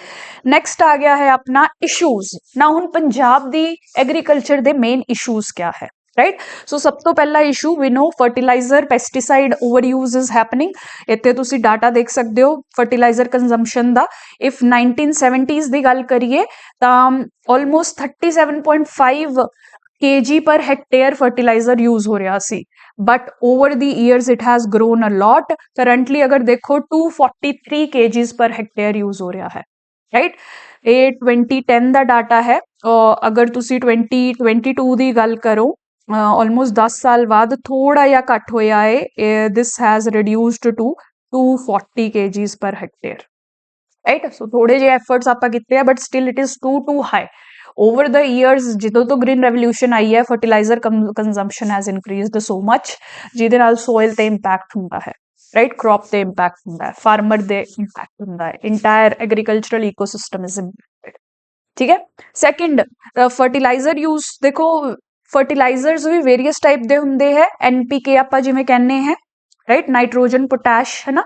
Next आ गया है अपना इशूज। ना हुण पंजाब दी एग्रीकल्चर दे मेन इशूज क्या है, राइट। सो सब तो पहला issue we know fertilizer pesticide over use is happening. इत्थे तुसी डाटा देख सकते हो फर्टिलाइजर कंजम्पशन दा। इफ 1970s दी गल करिए तां almost 37.5 kg per hectare fertilizer use हो रहा सी, but over the years it has grown a lot. Currently अगर देखो 243 kgs पर हेक्टेयर यूज हो रहा है, राइट। ये 2010 का डाटा है। और अगर तुसी 2022 की गल करो ऑलमोस्ट 10 साल बाद थोड़ा जिहा घट होया है, this has reduced to 240 kgs per hectare, right. So थोड़े जे एफर्ट्स आपां कीते आ, but still it is too high. Over the years ਜਦੋਂ ਤੋਂ ਗ੍ਰੀਨ ਰੈਵੋਲੂਸ਼ਨ ਆਈ ਹੈ, fertilizer consumption has increased so much, ਜਿਹਦੇ ਨਾਲ ਸੋਇਲ ਤੇ ਇੰਪੈਕਟ ਹੁੰਦਾ ਹੈ, ਰਾਈਟ, ਕ੍ਰੌਪ ਤੇ ਇੰਪੈਕਟ ਹੁੰਦਾ ਹੈ, ਫਾਰਮਰ ਦੇ ਇੰਪੈਕਟ ਹੁੰਦਾ ਹੈ, entire agricultural ecosystem is impacted, ਠੀਕ ਹੈ। ਸੈਕਿੰਡ, ਫਰਟੀਲਾਈਜ਼ਰ ਯੂਜ਼ ਦੇਖੋ, ਫਰਟੀਲਾਈਜ਼ਰਸ ਵੀ ਵੇਰੀਅਸ ਟਾਈਪ ਦੇ ਹੁੰਦੇ ਹੈ, NPK ਆਪਾਂ ਜਿਵੇਂ ਕਹਿੰਦੇ ਹੈ, ਰਾइट, नाइट्रोजन पोटैश है ना,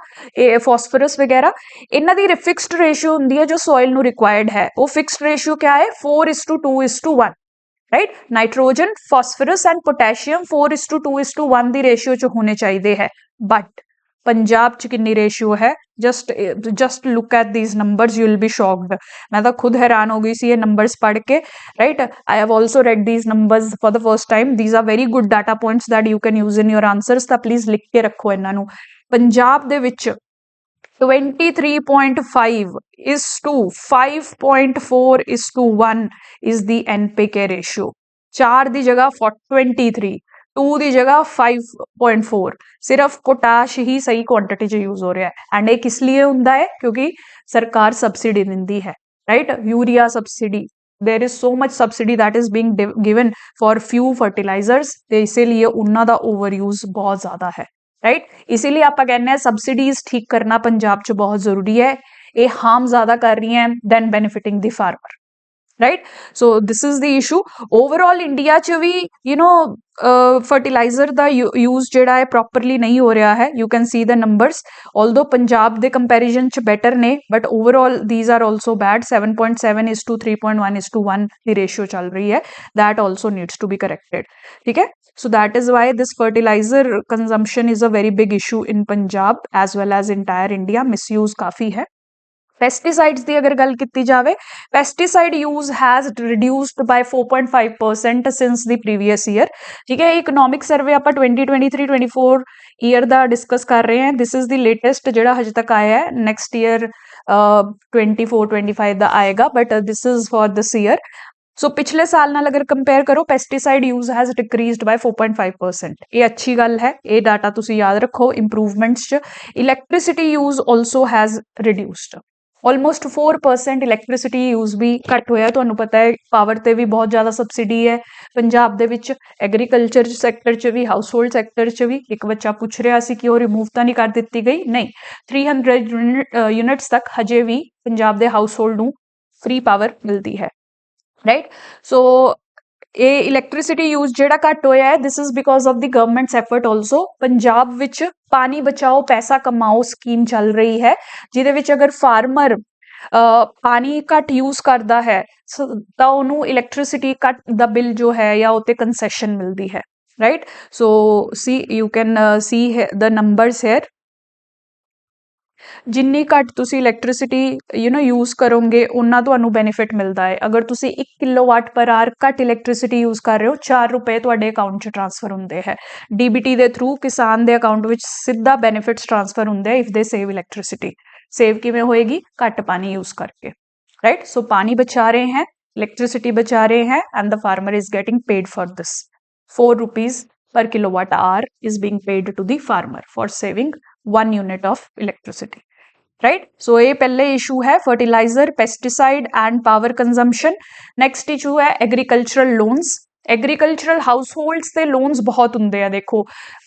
फॉस्फोरस वगैरह, इन्हां दी फिक्स्ड रेशियो हुंदी है जो सॉइल नू रिक्वायर्ड है। वो फिक्स्ड रेशियो क्या है? 4:2:1, right. Nitrogen, phosphorus and potassium 4:2:1 the ratio च होने चाहिए है, बट पंजाब च कितनी रेशियो है? Just look at these numbers, you will be shocked. मैं तो खुद हैरान हो गई सी ये नंबर्स पढ़ के, right. I have also read these numbers for the first time. These are very good data points that you can use in your answers, तो प्लीज लिख के रखो इन्हां नू। पंजाब दे विच 23.5 is to 5.4:1 is the NPK ratio। 4 ਦੀ ਜਗ੍ਹਾ 23, 2 ਦੀ ਜਗ੍ਹਾ 5.4, ਸਿਰਫ पोटाश ही सही क्वांटिटी च यूज हो रहा है। एंड ये किस लिए ਹੁੰਦਾ है? क्योंकि सरकार सब्सिडी ਦਿੰਦੀ है, right. Urea subsidy, there is so much subsidy that is being given for few fertilizers, ਤੇ इसीलिए उन्हां दा overuse बहुत ज़्यादा है, राइट। इसीलिए आप कहने हैं सब्सिडीज ठीक करना पंजाब च बहुत जरूरी है। ये हार्म ज्यादा कर रही हैं then benefiting the farmer, right. So this is the issue. Overall India च भी फर्टिलाइजर का यूज ਜਿਹੜਾ ਹੈ ਪ੍ਰੋਪਰਲੀ ਨਹੀਂ ਹੋ ਰਿਹਾ ਹੈ। You can see the numbers, although Punjab ਦੇ कंपैरिजन च बेटर ने, but overall these are also bad. 7.7:3.1:1 ਦੀ रेशियो चल रही है, that also needs to be corrected, ठीक है। So that is why this fertilizer consumption is a very big issue in Punjab as well as entire India। misuse काफी है। Pesticides की अगर गल की जाए, pesticide use has reduced by 4.5% since the previous year, ठीक है। इकोनॉमिक सर्वे आप 2023-24 ईयर का डिस्कस कर रहे हैं। दिस इज द लेटेस्ट जो हजे तक आया है, नैक्सट ईयर 24-25 का आएगा, but this is for this year. So पिछले साल नाल अगर कंपेयर करो, pesticide use has decreased by 4.5%। ये अच्छी गल है, ये डाटा तुसी याद रखो इंप्रूवमेंट्स च। Electricity use also has reduced, almost 4% electricity use भी घट होया। तुहानू पता है पावर ते भी बहुत ज़्यादा सबसिडी है पंजाब दे विच, एग्रीकल्चर सैक्टर च भी, हाउस होल्ड सैक्टर च भी। एक बच्चा पूछ रहा सी कि वो रिमूव तो नहीं कर दी गई, नहीं। 300 यूनिट्स तक हजे भी पंजाब दे हाउस होल्ड नू फ्री पावर मिलती है, राइट। सो ये इलैक्ट्रिसिटी यूज ਜਿਹੜਾ ਘੱਟ ਹੋਇਆ ਹੈ, this is because of the government's effort also. Punjab विच पानी बचाओ पैसा कमाओ स्कीम चल रही है, ਜਿਹਦੇ ਵਿੱਚ अगर फार्मर पानी घट यूज करता है तो उन्होंने इलैक्ट्रिसिटी घट दा बिल जो है या उत्ते कंसैशन मिलती है, right. So see you can see the numbers here. जिन्नी घट तुसी इलैक्ट्रिसिटी यूज करोगे उन्ना तुहानू बेनिफिट मिलता है। अगर तुसी 1 किलोवाट पर आवर घट इलैक्ट्रिसिटी यूज कर रहे हो, 4 रुपए तुहाडे अकाउंट च ट्रांसफर होंदे है DBT दे थ्रू। किसान दे अकाउंट विच सीधा बेनिफिट्स ट्रांसफर होंदे है if they save electricity. Save किवें होएगी? घट पानी यूज करके, राइट। सो पानी बचा रहे हैं, इलैक्ट्रिसिटी बचा रहे हैं, and the farmer is getting paid for this. 4 rupees per kilowatt hour is being paid to the farmer for saving 1 unit of electricity, right। So ये पहले इशू है fertilizer, pesticide and power consumption. Next issue है agricultural loans. Agricultural households के loans बहुत होंगे है, देखो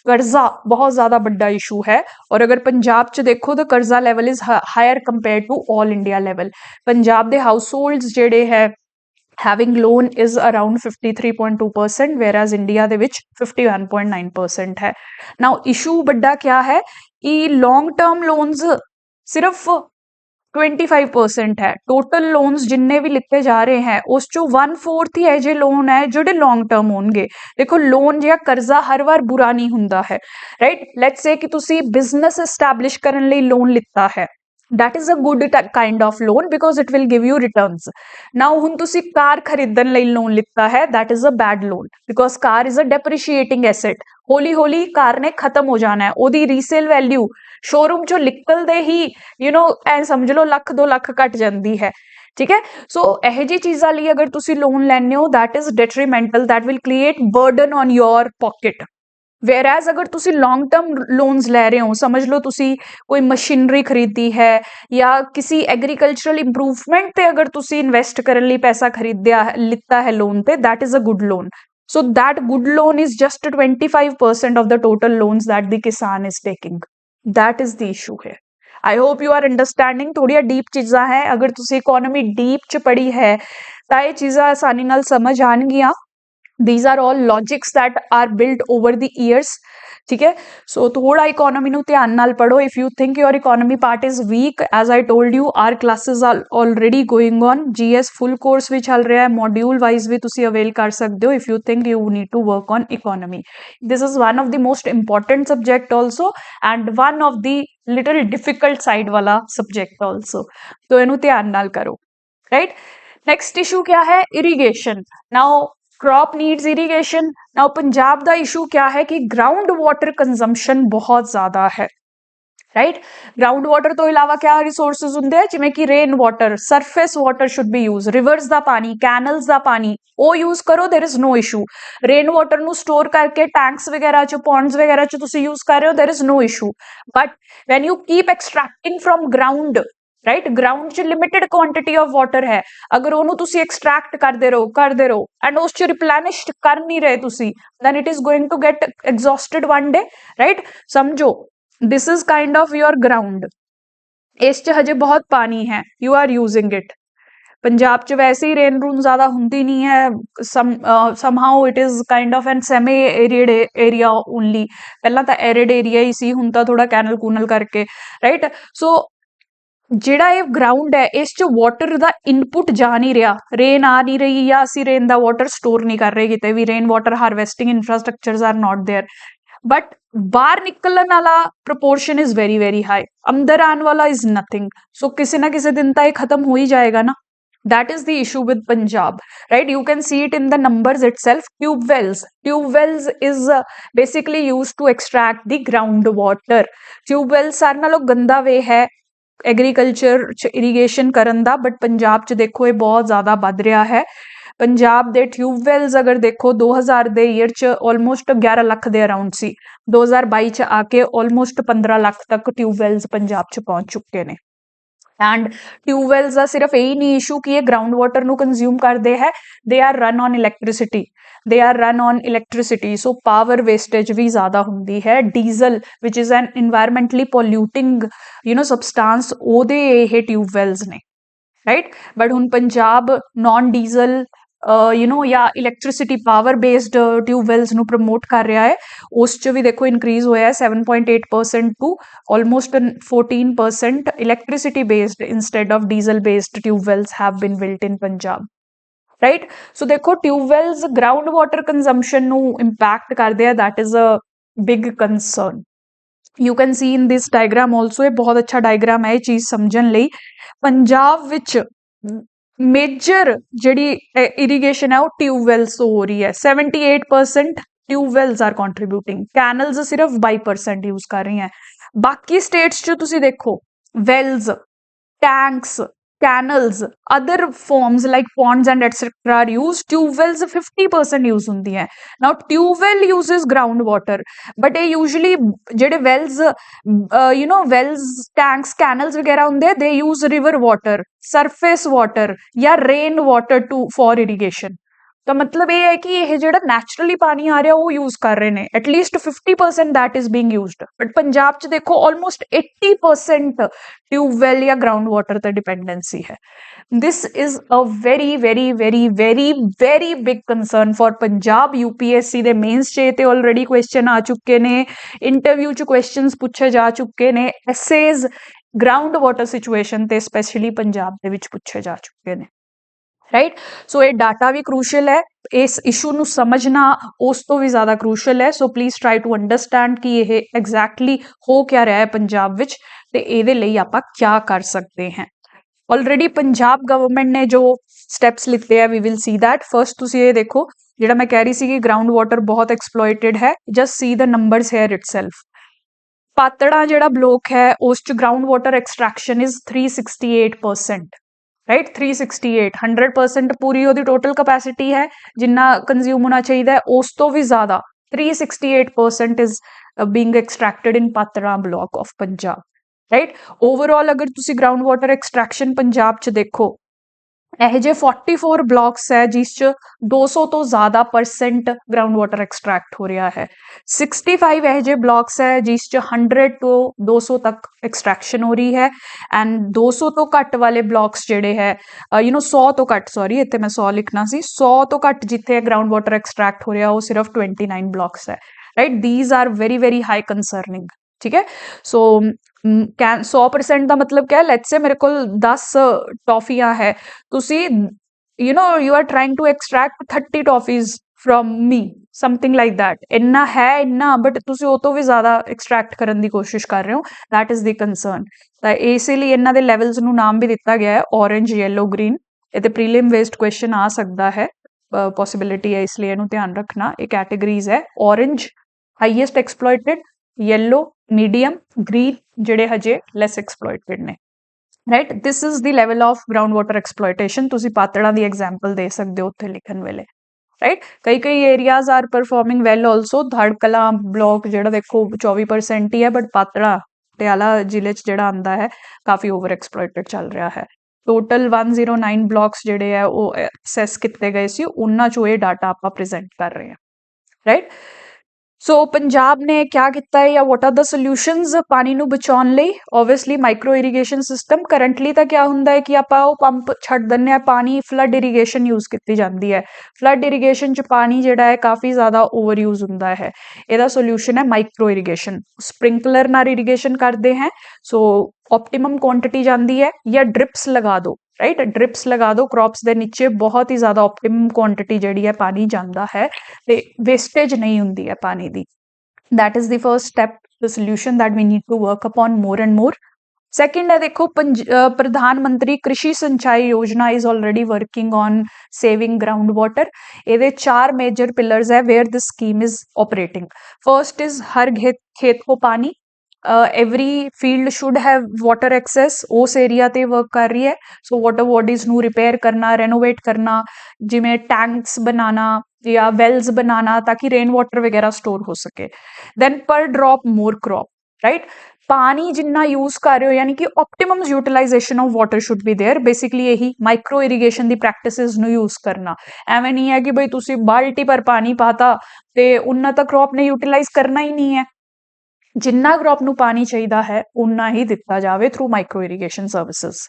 कर्जा बहुत ज़्यादा बड़ा इशू है। और अगर पंजाब च देखो तो कर्जा level is higher compare to all India level. Punjab के हाउस होल्ड्स जेडे है having loan is around 53.2%, whereas India ਦੇ ਵਿੱਚ 51.9% है। Now issue बड़ा क्या है कि long term loans सिर्फ 25% है। टोटल लोन्स जिन्ने भी लिते जा रहे हैं उस चो 1/4 ही ऐसे लोन है जोड़े लॉन्ग टर्म होंगे। देखो लोन जिहा कर्जा हर बार बुरा नहीं हुंदा है, राइट। लेट्स से कि तुसी बिजनेस एस्टैब्लिश करने लई लोन लिता है, that is a good kind of loan because it will give you returns। now hun tusi car खरीदन लई लोन लिता है, that is a bad loan because car is a depreciating asset। हौली हौली car ने खत्म हो जाना है, ओदी रीसेल वैल्यू शोरूम चो निकलदे ही ऐ समझ लो 1 लाख 2 लाख घट जाती है। ठीक है। सो ਇਹੋ ਜਿਹੀ ਚੀਜ਼ਾਂ ਲਈ ਅਗਰ ਤੁਸੀਂ ਲੋਨ ਲੈਣੇ ਹੋ that is detrimental, that will create burden on your pocket। whereas ਅਗਰ ਤੁਸੀਂ ਲੌਂਗ ਟਰਮ ਲੋਨਸ ਲੈ ਰਹੇ ਹੋ, ਸਮਝ ਲਓ ਤੁਸੀਂ ਕੋਈ ਮਸ਼ੀਨਰੀ ਖਰੀਦੀ ਹੈ ਜਾਂ ਕਿਸੇ ਐਗਰੀਕਲਚਰਲ ਇੰਪਰੂਵਮੈਂਟ ਤੇ ਅਗਰ ਤੁਸੀਂ ਇਨਵੈਸਟ ਕਰਨ ਲਈ ਪੈਸਾ ਖਰੀਦਿਆ ਲਿੱਤਾ ਹੈ ਲੋਨ ਤੇ, that is a good loan। so that good loan is just 25% of the total loans that the kisan is taking। that is the issue here। I hope you are understanding। ਥੋੜੀਆਂ deep ਚੀਜ਼ਾਂ ਹੈ, ਅਗਰ ਤੁਸੀਂ economy deep ਚ ਪੜ੍ਹੀ ਹੈ ਤਾਂ ਇਹ ਚੀਜ਼ਾਂ ਆਸਾਨੀ ਨਾਲ ਸਮਝ ਆਣਗੀਆਂ। these are all logics that are built over the years। ठीक है। सो थोड़ा इकोनॉमी ਨੂੰ ਧਿਆਨ ਨਾਲ ਪੜੋ। if you think your economy part is weak, as I told you our classes are already going on। GS full course ਵੀ ਚੱਲ ਰਿਹਾ ਹੈ, module wise ਵੀ ਤੁਸੀਂ avail ਕਰ ਸਕਦੇ ਹੋ if you think you need to work on economy। this is one of the most important subject also and one of the little difficult side ਵਾਲਾ subject also। तो ਇਹਨੂੰ ਧਿਆਨ ਨਾਲ ਕਰੋ। right। next issue क्या है? irrigation। now crop needs irrigation. Now Punjab का issue क्या है कि ग्राउंड वाटर कंजम्पशन बहुत ज्यादा है। राइट। ग्राउंड वाटर तो इलावा क्या रिसोर्सेज होंगे हैं, जिमें कि rain water, surface water should be use, rivers का पानी, कैनल्स का पानी वो यूज करो, there is no issue. Rain water ਨੂੰ स्टोर करके टैंक्स वगैरह च, पॉन्ड्स वगैरह च तुसी यूज कर रहे हो, there is no issue. But when you keep extracting from ground, right, ground च लिमिटेड क्वांटिटी ऑफ वाटर है, अगर ਉਹਨੂੰ ਤੁਸੀਂ एक्सट्रैक्ट करते रहो एंड ਉਸ ਚ रिप्लेनिश कर नहीं रहे ਤੁਸੀਂ, then it is going to get exhausted one day। right। समझो this is kind of your ground, ਇਸ ਚ ਹਜੇ ਬਹੁਤ ਪਾਣੀ ਹੈ, you are using it। Punjab च वैसे ही रेन रून ज्यादा ਹੁੰਦੀ नहीं है, somehow it is kind of an semi arid area only। ਪਹਿਲਾਂ ਤਾਂ arid area ਹੀ ਸੀ, ਹੁਣ ਤਾਂ ਥੋੜਾ ਕੈਨਲ ਕੂਨਲ ਕਰਕੇ। right। so ਜਿਹੜਾ ਇਹ ਗਰਾਊਂਡ ਹੈ ਇਸ ਚ ਵਾਟਰ ਦਾ ਇਨਪੁਟ ਜਾ ਨਹੀਂ ਰਿਹਾ, ਰੇਨ ਆ ਨਹੀਂ ਰਹੀ ਜਾਂ ਅਸੀਂ ਰੇਨ ਦਾ ਵਾਟਰ ਸਟੋਰ ਨਹੀਂ ਕਰ ਰਹੇ ਕਿਤੇ ਵੀ, rain water harvesting infrastructures are not there. But बाहर निकलन वाला proportion is very very high, अंदर आने वाला इज नथिंग। सो किसी ना किसी दिन तो ये खत्म हो ही जाएगा ना। that is the issue with Punjab। right। you can see it in the numbers itself। tube wells is basically used to extract the ground water। tube wells सारे नालों गंदा वे है एग्रीकल्चर च इरीगेशन करन दा, बट पंजाब च देखो ये बहुत ज़्यादा बढ़ रहा है। पंजाब दे ट्यूबवैल्स अगर देखो 2000 दे ईयर च ऑलमोस्ट 11 लाख दे अराउंड सी, 2022 च आके ऑलमोस्ट 15 लाख तक ट्यूबवैल्स पंजाब च पहुंच चुके ने। एंड ट्यूबवैल्स का सिर्फ यही नहीं इशू कि ये ग्राउंड वाटर ਨੂੰ कंज्यूम करते हैं, they are run on electricity. So power wastage भी ज़्यादा होंगी है। Diesel which is an environmentally polluting substance ओदे ये ट्यूबवैल्स ने। राइट। बट हुण पंजाब नॉन डीजल या इलैक्ट्रिसिटी पावर बेस्ड ट्यूबवैल्स ਨੂੰ प्रमोट कर रहा है। उस च भी देखो इंक्रीज होया है 7.8% to almost 14% electricity based instead of diesel based tubewells have been built in Punjab. Right. So देखो ट्यूबवैल्स ग्राउंड वाटर कंजम्पशन ਨੂੰ इंपैक्ट करते हैं, that is a big concern. You can see in this diagram also, ये बहुत अच्छा diagram है ये चीज समझण लई। पंजाब विच मेजर जिहड़ी इरीगेशन है वो ट्यूबवैल्स तो हो रही है, 78% ट्यूबवैल्स आर कॉन्ट्रीब्यूटिंग, कैनल्स सिर्फ 22% यूज कर रही हैं। बाकी स्टेट्स च तुसी देखो wells, tanks, canals, other forms like ponds and etcetera are use, tubewells 50% use होंदी है। Now tubewell uses ground water, but ये यूजुअली जेडे वेल्स वेल्स, टैंक्स, कैनल्स वगैरह होंदे, they use river water, surface water या rain water to for irrigation. तो मतलब ये है कि ये जेड़ा नैचुरली पानी आ रहा वो यूज कर रहे हैं, at least 50% that is being used. But Punjab च देखो ऑलमोस्ट 80% ट्यूबवैल या ग्राउंड वाटर ते डिपेंडेंसी है। This is a very very very very very big concern for Punjab. UPSC दे मेंस च ते ऑलरेडी क्वेश्चन आ चुके ने, इंटरव्यू च क्वेश्चंस पूछे जा चुके ने, एसेज ग्राउंड वाटर सिचुएशन ते स्पेशली पंजाब दे विच पूछे जा चुके ने। राइट। सो ये डाटा भी क्रूशल है, इस इशू ਨੂੰ समझना उस तो भी ज़्यादा क्रूशल है। So please try to understand कि ये एग्जैक्टली हो क्या रहा है पंजाब विच ते ਇਹਦੇ ਲਈ ਆਪਾਂ क्या कर सकते हैं। ऑलरेडी पंजाब गवर्नमेंट ने जो स्टैप्स लिते हैं we will see that. First ਤੁਸੀਂ ਇਹ देखो ਜਿਹੜਾ मैं कह रही सी कि ग्राउंड वाटर बहुत एक्सप्लॉइटेड है, just see the numbers here itself. Patran ਜਿਹੜਾ ਬਲੋਕ है उस च ground water extraction is 368%। Right 368 100% पूरी ਉਹਦੀ टोटल कैपेसिटी है जिन्ना कंज्यूम होना चाहिए उस तो भी ज़्यादा 368% is being extracted in Patra block of Punjab right overall अगर तुसी ग्राउंड वाटर एक्सट्रैक्शन पंजाब च देखो ਇਹ ਜੇ 44 ਬਲਾਕਸ ਹੈ ਜਿਸ ਚ 200 ਤੋਂ ਜ਼ਿਆਦਾ % ਗਰਾਊਂਡ ਵਾਟਰ ਐਕਸਟ੍ਰੈਕਟ ਹੋ ਰਿਹਾ ਹੈ 65 ਇਹ ਜੇ ਬਲਾਕਸ ਹੈ ਜਿਸ ਚ 100 ਤੋਂ 200 ਤੱਕ ਐਕਸਟ੍ਰੈਕਸ਼ਨ ਹੋ ਰਹੀ ਹੈ ਐਂਡ 200 ਤੋਂ ਘੱਟ ਵਾਲੇ ਬਲਾਕਸ ਜਿਹੜੇ ਹੈ 100 ਤੋਂ ਘੱਟ ਸੌਰੀ ਇੱਥੇ ਮੈਂ 100 ਲਿਖਣਾ ਸੀ 100 ਤੋਂ ਘੱਟ ਜਿੱਥੇ ਗਰਾਊਂਡ ਵਾਟਰ ਐਕਸਟ੍ਰੈਕਟ ਹੋ ਰਿਹਾ ਉਹ ਸਿਰਫ 29 ਬਲਾਕਸ ਹੈ right these are very very high concerning ठीक है सो 100% ਦਾ ਮਤਲਬ क्या है लेट्स से मेरे को 10 टॉफियां है तुसी you know you are trying to extract 30 toffees from me something like that ਇੰਨਾ ਹੈ ਇੰਨਾ ਬਟ ਤੁਸੀਂ ਉਹ ਤੋਂ ਵੀ ਜ਼ਿਆਦਾ ਐਕਸਟ੍ਰੈਕਟ ਕਰਨ ਦੀ ਕੋਸ਼ਿਸ਼ ਕਰ ਰਹੇ ਹੋ that is the concern ਤਾਂ ਇਸੇ ਲਈ ਇਹਨਾਂ ਦੇ ਲੈਵਲਸ ਨੂੰ ਨਾਮ ਵੀ ਦਿੱਤਾ ਗਿਆ ਹੈ orange yellow green ਇਹ ਤੇ ਪ੍ਰੀਲਿਮ ਬੇਸਡ ਕੁਐਸਚਨ ਆ ਸਕਦਾ ਹੈ ਪੋਸਿਬਿਲਿਟੀ ਹੈ ਇਸ ਲਈ ਇਹਨੂੰ ਧਿਆਨ ਰੱਖਣਾ ਇਹ ਕੈਟਾਗਰੀਜ਼ ਹੈ orange highest exploited yellow medium green ਜਿਹੜੇ ਹਜੇ less exploited ਨੇ right this is the level of groundwater exploitation ਤੁਸੀਂ ਪਾਤੜਾਂ ਦੀ ਐਗਜ਼ਾਮਪਲ ਦੇ ਸਕਦੇ ਹੋ ਉੱਥੇ ਲਿਖਣ ਵੇਲੇ right ਕਈ areas are performing well also ਧੜਕਲਾ ਬਲੌਕ ਜਿਹੜਾ ਦੇਖੋ 24% ਹੀ ਹੈ ਬਟ ਪਾਤੜਾ ਪਟਿਆਲਾ ਜ਼ਿਲ੍ਹੇ 'ਚ ਜਿਹੜਾ ਆਂਦਾ ਹੈ ਕਾਫੀ ਓਵਰ ਐਕਸਪਲੋਇਟਡ ਚੱਲ ਰਿਹਾ ਹੈ ਟੋਟਲ 109 ਬਲੌਕਸ ਜਿਹੜੇ ਆ ਉਹ ਅਸੈਸ ਕੀਤੇ ਗਏ ਸੀ ਉਹਨਾਂ 'ਚੋਂ ਇਹ ਡਾਟਾ ਆਪਾਂ ਪ੍ਰੈਜ਼ੈਂਟ ਕਰ ਰਹੇ ਹਾਂ right ਸੋ ਪੰਜਾਬ ਨੇ ਕਿਆ ਕੀਤਾ ਹੈ ਜਾਂ ਵਾਟ ਆਰ ਦ ਸੋਲੂਸ਼ਨਸ ਪਾਣੀ ਨੂੰ ਬਚਾਉਣ ਲਈ obviously micro irrigation system currently ਤਾਂ ਕਿਆ ਹੁੰਦਾ ਹੈ ਕਿ ਆਪਾਂ ਉਹ ਪੰਪ ਛੱਡ ਦਿੰਨੇ ਆ ਪਾਣੀ ਫਲੱਡ ਇਰੀਗੇਸ਼ਨ ਯੂਜ਼ ਕੀਤੀ ਜਾਂਦੀ ਹੈ ਫਲੱਡ ਇਰੀਗੇਸ਼ਨ ਚ ਪਾਣੀ ਜਿਹੜਾ ਹੈ ਕਾਫੀ ਜ਼ਿਆਦਾ ਓਵਰ ਯੂਜ਼ ਹੁੰਦਾ ਹੈ ਇਹਦਾ ਸੋਲੂਸ਼ਨ ਹੈ ਮਾਈਕਰੋ ਇਰੀਗੇਸ਼ਨ ਸਪ੍ਰਿੰਕਲਰ ਨਾਲ ਇਰੀਗੇਸ਼ਨ ਕਰਦੇ हैं ਸੋ ऑप्टिमम क्वांटिटी जाती है या ड्रिप्स लगा दो राइट ड्रिप्स लगा दो क्रॉप्स के नीचे बहुत ही ज़्यादा ऑप्टिमम क्वांटिटी जी है पानी जाता है तो वेस्टेज नहीं होंगी है पानी की that is the first step the solution that we need to work upon more and more second है देखो प्रधानमंत्री कृषि सिंचाई योजना is already working on saving ground water ये 4 मेजर पिलर्स है where this scheme is operating first is हर खेत को पानी every field should have water access उस एरिया ते वर्क कर रही है सो वाटर बॉडीज नू रिपेयर करना रेनोवेट करना जिमें टैंक्स बनाना या वेल्स बनाना ताकि रेन वाटर वगैरह स्टोर हो सके देन पर ड्रॉप मोर क्रॉप राइट पानी जिन्ना यूज कर रहे हो यानी कि optimum utilization of water should be there basically यही माइक्रो इरीगेशन दी प्रैक्टिसेस नू यूज करना एवें नहीं है कि भाई तुसी बाल्टी पर पानी पाता ते उन्ना तक क्रॉप ने यूटिलाइज करना ही नहीं है जिन्ना क्रॉप नू पानी चाहिए है उन्ना ही दिता जाए थ्रू माइक्रो इरीगेशन सर्विसेज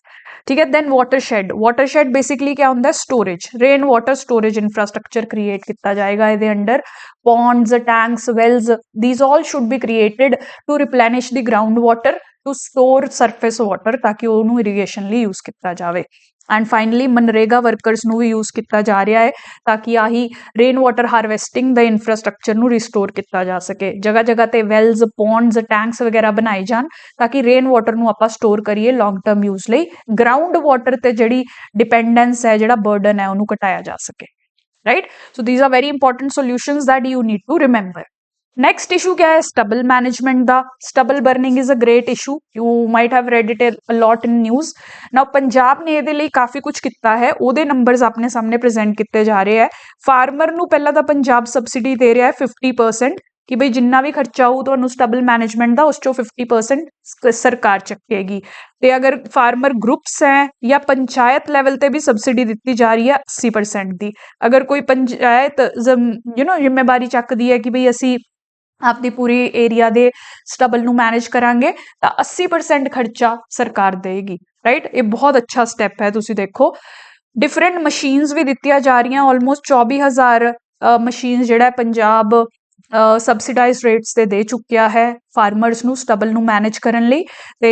ठीक है दैन वाटरशेड बेसिकली क्या होंगे storage rain water storage infrastructure create किया जाएगा ये under ponds tanks wells these all should be created to replenish the ground water to store surface water ताकि उन्होंने irrigation लिए यूज किया जाए एंड फाइनली मनरेगा वर्कर्स नू भी यूज किया जा रहा है ताकि आही rain water harvesting the infrastructure नू रिस्टोर किया जा सके जगह जगह ते वेल्स पॉन्ड्स टैंक्स वगैरह बनाए जान ताकि रेन वाटर नू आपां स्टोर करिए लॉन्ग टर्म यूज लई ग्राउंड वाटर ते जिहड़ी डिपेंडेंस है जिहड़ा बर्डन है उन्होंने घटाया जा सके right so these are very important solutions that you need to remember next issue क्या है स्टबल मैनेजमेंट दा stubble burning is a great issue you might have read it a lot in news now Punjab ने ਇਹਦੇ ਲਈ ਕਾਫੀ ਕੁਝ ਕੀਤਾ ਹੈ ਉਹਦੇ ਨੰਬਰਸ ਆਪਣੇ ਸਾਹਮਣੇ ਪ੍ਰੈਜ਼ੈਂਟ ਕੀਤੇ ਜਾ ਰਹੇ ਹੈ ਫਾਰਮਰ ਨੂੰ ਪਹਿਲਾਂ ਤਾਂ ਪੰਜਾਬ ਸਬਸਿਡੀ ਦੇ ਰਿਹਾ ਹੈ 50% ਕਿ ਬਈ ਜਿੰਨਾ ਵੀ ਖਰਚਾ ਹੋਊ ਤੁਹਾਨੂੰ ਸਟਬਲ ਮੈਨੇਜਮੈਂਟ ਦਾ ਉਸ ਚੋਂ 50% ਸਰਕਾਰ ਚੱਕੇਗੀ ਤੇ ਅਗਰ ਫਾਰਮਰ ਗਰੁੱਪਸ ਹੈ ਜਾਂ ਪੰਚਾਇਤ ਲੈਵਲ ਤੇ ਵੀ ਸਬਸਿਡੀ ਦਿੱਤੀ ਜਾ ਰਹੀ ਹੈ 80% ਦੀ ਅਗਰ ਕੋਈ ਪੰਚਾਇਤ ਜ਼ਿੰਮੇਵਾਰੀ ਚੱਕਦੀ ਹੈ ਕਿ ਬਈ ਅਸੀਂ ਆਪਦੀ ਪੂਰੀ ਏਰੀਆ ਦੇ ਸਟਬਲ ਨੂੰ ਮੈਨੇਜ ਕਰਾਂਗੇ ਤਾਂ 80% ਖਰਚਾ ਸਰਕਾਰ ਦੇਗੀ ਰਾਈਟ ਇਹ ਬਹੁਤ ਅੱਛਾ ਸਟੈਪ ਹੈ ਤੁਸੀਂ ਦੇਖੋ ਡਿਫਰੈਂਟ ਮਸ਼ੀਨਸ ਵੀ ਦਿੱਤੀਆਂ ਜਾ ਰਹੀਆਂ ਆਲਮੋਸਟ 24000 ਮਸ਼ੀਨ ਜਿਹੜਾ ਪੰਜਾਬ ਸਬਸਿਡਾਈਜ਼ਡ ਰੇਟਸ ਤੇ ਦੇ ਚੁੱਕਿਆ ਹੈ ਫਾਰਮਰਸ ਨੂੰ ਸਟਬਲ ਨੂੰ ਮੈਨੇਜ ਕਰਨ ਲਈ ਤੇ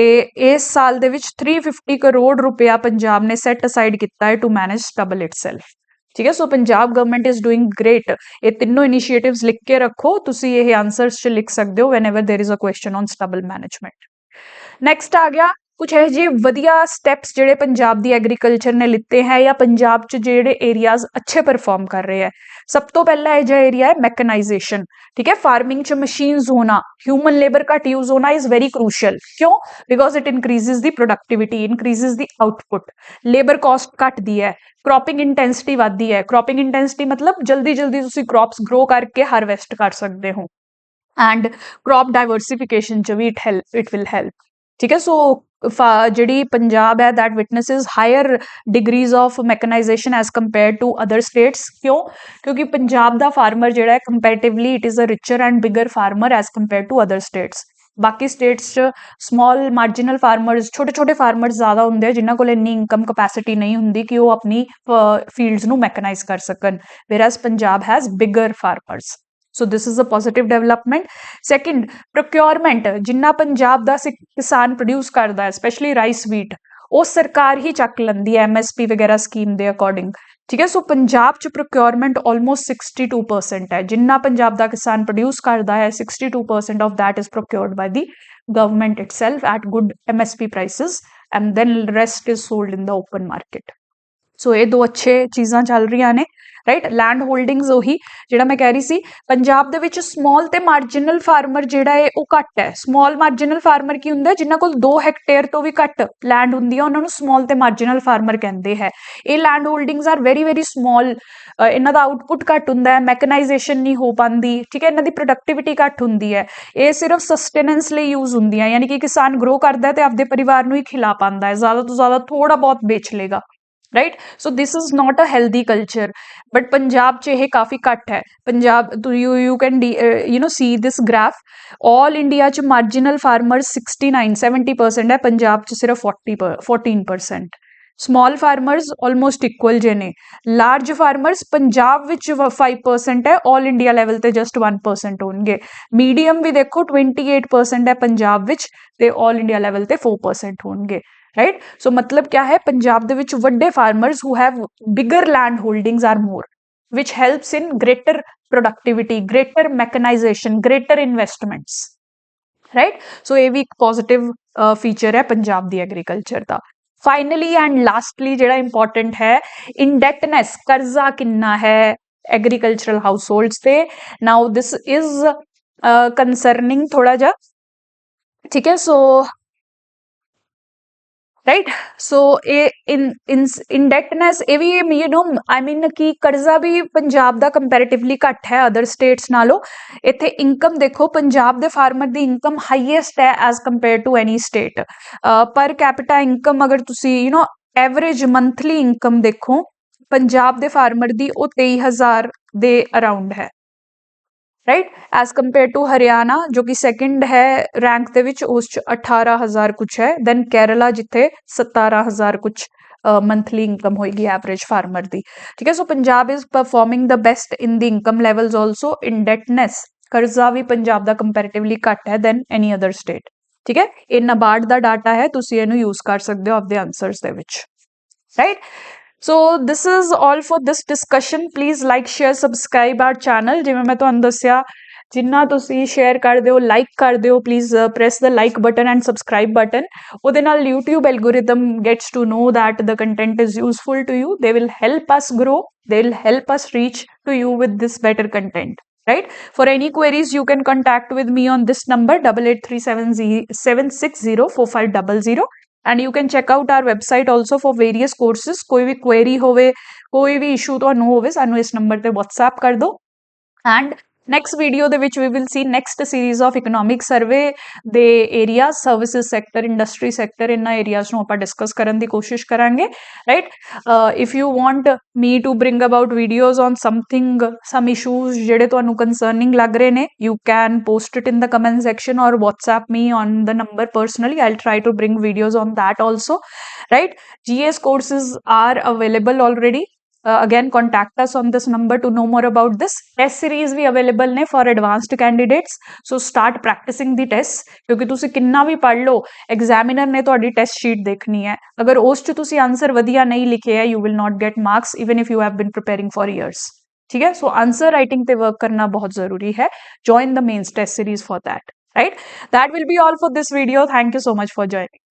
ਇਸ ਸਾਲ ਦੇ ਵਿੱਚ 350 ਕਰੋੜ ਰੁਪਇਆ ਪੰਜਾਬ ਨੇ ਸੈਟ ਅਸਾਈਡ ਕੀਤਾ ਹੈ ਟੂ ਮੈਨੇਜ ਸਟਬਲ ਇਟਸੈਲਫ ठीक है so Punjab government is doing great ये तीनों इनिशिएटिव्स लिख के रखो तुसी ये आंसर्स च लिख सकते हो whenever there is a question on stubble management next आ गया कुछ ਇਹੋ ਜਿਹੇ ਵਧੀਆ ਸਟੈਪਸ ਜਿਹੜੇ ਪੰਜਾਬ ਦੀ ਐਗਰੀਕਲਚਰ ਨੇ ਲਿੱਤੇ ਹੈ ਜਾਂ ਪੰਜਾਬ 'ਚ ਜਿਹੜੇ ਏਰੀਆਜ਼ ਅੱਛੇ ਪਰਫਾਰਮ ਕਰ ਰਹੇ ਹੈ। ਸਭ ਤੋਂ ਪਹਿਲਾ ਇਹ ਜਿਹਾ ਏਰੀਆ ਹੈ ਮੈਕਨਾਈਜੇਸ਼ਨ। ਠੀਕ ਹੈ, ਫਾਰਮਿੰਗ 'ਚ ਮਸ਼ੀਨਸ ਹੋਣਾ, ਹਿਊਮਨ ਲੇਬਰ ਘੱਟ ਯੂਜ਼ ਹੋਣਾ ਇਜ਼ ਵੈਰੀ ਕ੍ਰੂਸ਼ਲ। ਕਿਉਂ? Because it ਇਨਕਰੀਜ਼ਿਜ਼ the productivity, ਇਨਕਰੀਜ਼ਿਜ਼ the output, labour caste ਘਟਦੀ ਹੈ, ਕ੍ਰੌਪਿੰਗ ਇੰਟੈਂਸਿਟੀ ਵੱਧਦੀ ਹੈ। ਕ੍ਰੌਪਿੰਗ ਇੰਟੈਂਸਿਟੀ ਮਤਲਬ ਜਲਦੀ ਜਲਦੀ ਤੁਸੀਂ ਕ੍ਰੌਪਸ ਗਰੋ ਕਰਕੇ ਹਾਰਵੈਸਟ ਕਰ ਸਕਦੇ ਹੋ, ਐਂਡ ਕ੍ਰੌਪ ਡਾਇਵਰਸਿਫਿਕੇਸ਼ਨ 'ਚ ਵੀ ਇਟ ਵਿਲ ਹੈਲਪ। ਠੀਕ ਹੈ, ਸੋ ਜਿਹੜੀ ਪੰਜਾਬ ਹੈ that witnesses higher degrees of mechanization as compared to other states। ਕਿਉਂ? ਕਿਉਂਕਿ ਪੰਜਾਬ ਦਾ ਫਾਰਮਰ ਜਿਹੜਾ ਹੈ comparatively it is a richer and bigger farmer as compared to other states। ਬਾਕੀ ਸਟੇਟਸ 'ਚ ਸਮਾਲ ਮਾਰਜਨਲ ਫਾਰਮਰਸ, ਛੋਟੇ ਛੋਟੇ ਫਾਰਮਰਸ ਜ਼ਿਆਦਾ ਹੁੰਦੇ ਆ ਜਿਨ੍ਹਾਂ ਕੋਲ ਇੰਨੀ ਇਨਕਮ ਕਪੈਸਿਟੀ ਨਹੀਂ ਹੁੰਦੀ ਕਿ ਉਹ ਆਪਣੀ ਫੀਲਡਸ ਨੂੰ ਮੈਕਨਾਈਜ਼ ਕਰ ਸਕਣ, whereas Punjab has bigger farmers. So this is a positive development. Second, procurement. ਜਿੰਨਾ ਪੰਜਾਬ ਦਾ ਕਿਸਾਨ ਪ੍ਰੋਡਿਊਸ ਕਰਦਾ ਹੈ ਸਪੈਸ਼ਲੀ ਰਾਈਸ ਵੀਟ, ਉਹ ਸਰਕਾਰ ਹੀ ਚੱਕ ਲੈਂਦੀ ਹੈ MSP ਵਗੈਰਾ ਸਕੀਮ ਦੇ ਅਕੋਰਡਿੰਗ। ਠੀਕ ਹੈ, ਸੋ ਪੰਜਾਬ 'ਚ ਪ੍ਰੋਕਿਉਰਮੈਂਟ ਆਲਮੋਸਟ 62% ਹੈ। ਜਿੰਨਾ ਪੰਜਾਬ ਦਾ ਕਿਸਾਨ ਪ੍ਰੋਡਿਊਸ ਕਰਦਾ ਹੈ 62% of that is procured by the government itself at good MSP prices and then rest is sold in the open market। ਸੋ ਇਹ ਦੋ ਅੱਛੇ ਚੀਜ਼ਾਂ ਚੱਲ ਰਹੀਆਂ ਨੇ, ਰਾਈਟ। ਲੈਂਡ ਹੋਲਡਿੰਗਸ ਉਹੀ ਜਿਹੜਾ ਮੈਂ ਕਹਿ ਰਹੀ ਸੀ, ਪੰਜਾਬ ਦੇ ਵਿੱਚ ਸਮਾਲ ਤੇ ਮਾਰਜਨਲ ਫਾਰਮਰ ਜਿਹੜਾ ਹੈ ਉਹ ਘੱਟ ਹੈ। ਸਮਾਲ ਮਾਰਜਨਲ ਫਾਰਮਰ ਕੀ ਹੁੰਦਾ? ਜਿਨ੍ਹਾਂ ਕੋਲ 2 ਹੈਕਟੇਅਰ ਤੋਂ ਵੀ ਘੱਟ ਲੈਂਡ ਹੁੰਦੀ ਹੈ ਉਹਨਾਂ ਨੂੰ ਸਮਾਲ ਤੇ ਮਾਰਜਨਲ ਫਾਰਮਰ ਕਹਿੰਦੇ ਹੈ। ਇਹ land holdings R very very small, ਇਹਨਾਂ ਦਾ ਆਊਟਪੁੱਟ ਘੱਟ ਹੁੰਦਾ ਹੈ, ਮੈਕਨਾਈਜੇਸ਼ਨ ਨਹੀਂ ਹੋ ਪਾਉਂਦੀ। ਠੀਕ ਹੈ, ਇਹਨਾਂ ਦੀ ਪ੍ਰੋਡਕਟਿਵਿਟੀ ਘੱਟ ਹੁੰਦੀ ਹੈ, ਇਹ ਸਿਰਫ ਸਸਟੇਨੈਂਸ ਲਈ ਯੂਜ਼ ਹੁੰਦੀਆਂ, ਯਾਨੀ ਕਿ ਕਿਸਾਨ ਗਰੋ ਕਰਦਾ ਤੇ ਆਪਦੇ ਪਰਿਵਾਰ ਨੂੰ ਹੀ ਖਿਲਾ ਪਾਉਂਦਾ ਹੈ, ਜ਼ਿਆਦਾ ਤੋਂ ਜ਼ਿਆਦਾ ਥੋੜਾ ਬਹੁਤ ਵੇਚ ਲੇਗਾ, right? So this is not a healthy culture, but Punjab 'ਚ ਇਹ ਕਾਫੀ ਘੱਟ ਹੈ। Punjab you can see this graph, all India 'ਚ marginal farmers 69-70% ਹੈ, ਪੰਜਾਬ 'ਚ ਸਿਰਫ 14%। small farmers almost equal ਜੇ ਨੇ। large farmers ਪੰਜਾਬ ਵਿੱਚ 5% ਹੈ, all India level ਤੇ just 1% ਹੋਣਗੇ। medium ਵੀ ਦੇਖੋ 28% ਹੈ ਪੰਜਾਬ ਵਿੱਚ ਤੇ all India level ਤੇ 4% ਹੋਣਗੇ, right? So मतलब क्या है, पंजाब ਦੇ ਵਿੱਚ ਵੱਡੇ farmers who have bigger land holdings are more, which helps in greater productivity, greater mechanization, greater investments, right? So ਇਹ ਵੀ ਇੱਕ positive feature ਹੈ ਪੰਜਾਬ ਦੀ agriculture the. finally and lastly ਜਿਹੜਾ important ਹੈ, indebtedness, ਕਰਜ਼ਾ ਕਿੰਨਾ ਹੈ agricultural households ਤੇ। now this is concerning ਥੋੜਾ ਜਿਹਾ, ਠੀਕ ਹੈ। so राइट, सो इंडेक्टनेस ਇਹ ਵੀ I mean ਕਿ ਕਰਜ਼ਾ ਵੀ ਪੰਜਾਬ ਦਾ ਕੰਪੈਰੀਟਿਵਲੀ ਘੱਟ ਹੈ ਅਦਰ ਸਟੇਟਸ ਨਾਲੋਂ। ਇੱਥੇ ਇਨਕਮ ਦੇਖੋ, ਪੰਜਾਬ ਦੇ ਫਾਰਮਰ ਦੀ ਇਨਕਮ ਹਾਈਐਸਟ ਹੈ as compare to any state. Per capita income ਅਗਰ ਤੁਸੀਂ ਐਵਰੇਜ ਮੰਥਲੀ ਇਨਕਮ ਦੇਖੋ ਪੰਜਾਬ ਦੇ ਫਾਰਮਰ ਦੀ, ਉਹ 23,000 ਦੇ ਅਰਾਊਂਡ ਹੈ, right, as compare to Haryana ਜੋ ਕਿ ਸੈਕਿੰਡ ਹੈ ਰੈਂਕ ਦੇ ਵਿੱਚ, ਉਸ 'ਚ 18,000 ਕੁਛ ਹੈ। ਦੈਨ ਕੇਰਲਾ ਜਿੱਥੇ 17,000 ਕੁਛ ਮੰਥਲੀ ਇਨਕਮ ਹੋਏਗੀ ਐਵਰੇਜ ਫਾਰਮਰ ਦੀ। ਠੀਕ ਹੈ, so Punjab is performing the best in the income levels also. Indebtedness, ਕਰਜ਼ਾ ਵੀ ਪੰਜਾਬ ਦਾ ਕੰਪੈਰੀਟਿਵਲੀ ਘੱਟ ਹੈ ਦੈਨ ਐਨੀ ਅਦਰ ਸਟੇਟ। ਠੀਕ ਹੈ, ਇਹ ਨਾਬਾਰਡ ਦਾ ਡਾਟਾ ਹੈ, ਤੁਸੀਂ ਇਹਨੂੰ ਯੂਜ਼ ਕਰ ਸਕਦੇ ਹੋ ਆਪਦੇ ਆਨਸਰਸ ਦੇ ਵਿੱਚ, right. So this is all for this discussion. Please like, share, subscribe our channel। ਜਿਵੇਂ ਮੈਂ ਤੁਹਾਨੂੰ ਦੱਸਿਆ, ਜਿੰਨਾ ਤੁਸੀਂ ਸ਼ੇਅਰ ਕਰਦੇ ਹੋ, ਲਾਈਕ ਕਰਦੇ ਹੋ, please press the like button and subscribe button. ਉਹਦੇ ਨਾਲ YouTube algorithm gets to know that the content is useful to you. They will help us grow. They will help us reach to you with this better content, right? For any queries, you can contact with me on this number 883707604500, and you can check out our website also for various courses। ਕੋਈ ਵੀ query ਹੋਵੇ, ਕੋਈ ਵੀ issue ਤੁਹਾਨੂੰ ਹੋਵੇ, ਸਾਨੂੰ ਇਸ number ਤੇ WhatsApp ਕਰ ਦਿਓ। and next video ਦੇ ਵਿੱਚ we will see next series of economic survey ਦੇ areas, services sector, industry sector, ਇਹਨਾਂ areas ਨੂੰ ਆਪਾਂ discuss ਕਰਨ ਦੀ ਕੋਸ਼ਿਸ਼ ਕਰਾਂਗੇ, right? If you want me to bring about videos on something, some issues ਜਿਹੜੇ ਤੁਹਾਨੂੰ concerning ਲੱਗ ਰਹੇ ਨੇ, you can post it in the comment section or WhatsApp me on the number personally. I'll try to bring videos on that also, right? GS courses are available already। again contact us on this number to know more about this। test series we available ਨੇ for advanced candidates, so start practicing the tests। ਕਿਉਂਕਿ ਤੁਸੀਂ ਕਿੰਨਾ ਵੀ ਪੜ੍ਹ ਲਓ, examiner ਨੇ ਤੁਹਾਡੀ test sheet ਦੇਖਣੀ ਹੈ, ਅਗਰ ਉਸ 'ਚ ਤੁਸੀਂ ਆਨਸਰ ਵਧੀਆ ਨਹੀਂ ਲਿਖੇ ਹੈ, you will not get marks even if you have been preparing for years। ਠੀਕ ਹੈ, ਸੋ ਆਨਸਰ ਰਾਈਟਿੰਗ ਤੇ ਵਰਕ ਕਰਨਾ ਬਹੁਤ ਜ਼ਰੂਰੀ ਹੈ। join the mains test series for that, right? That will be all for this video। thank you so much for joining।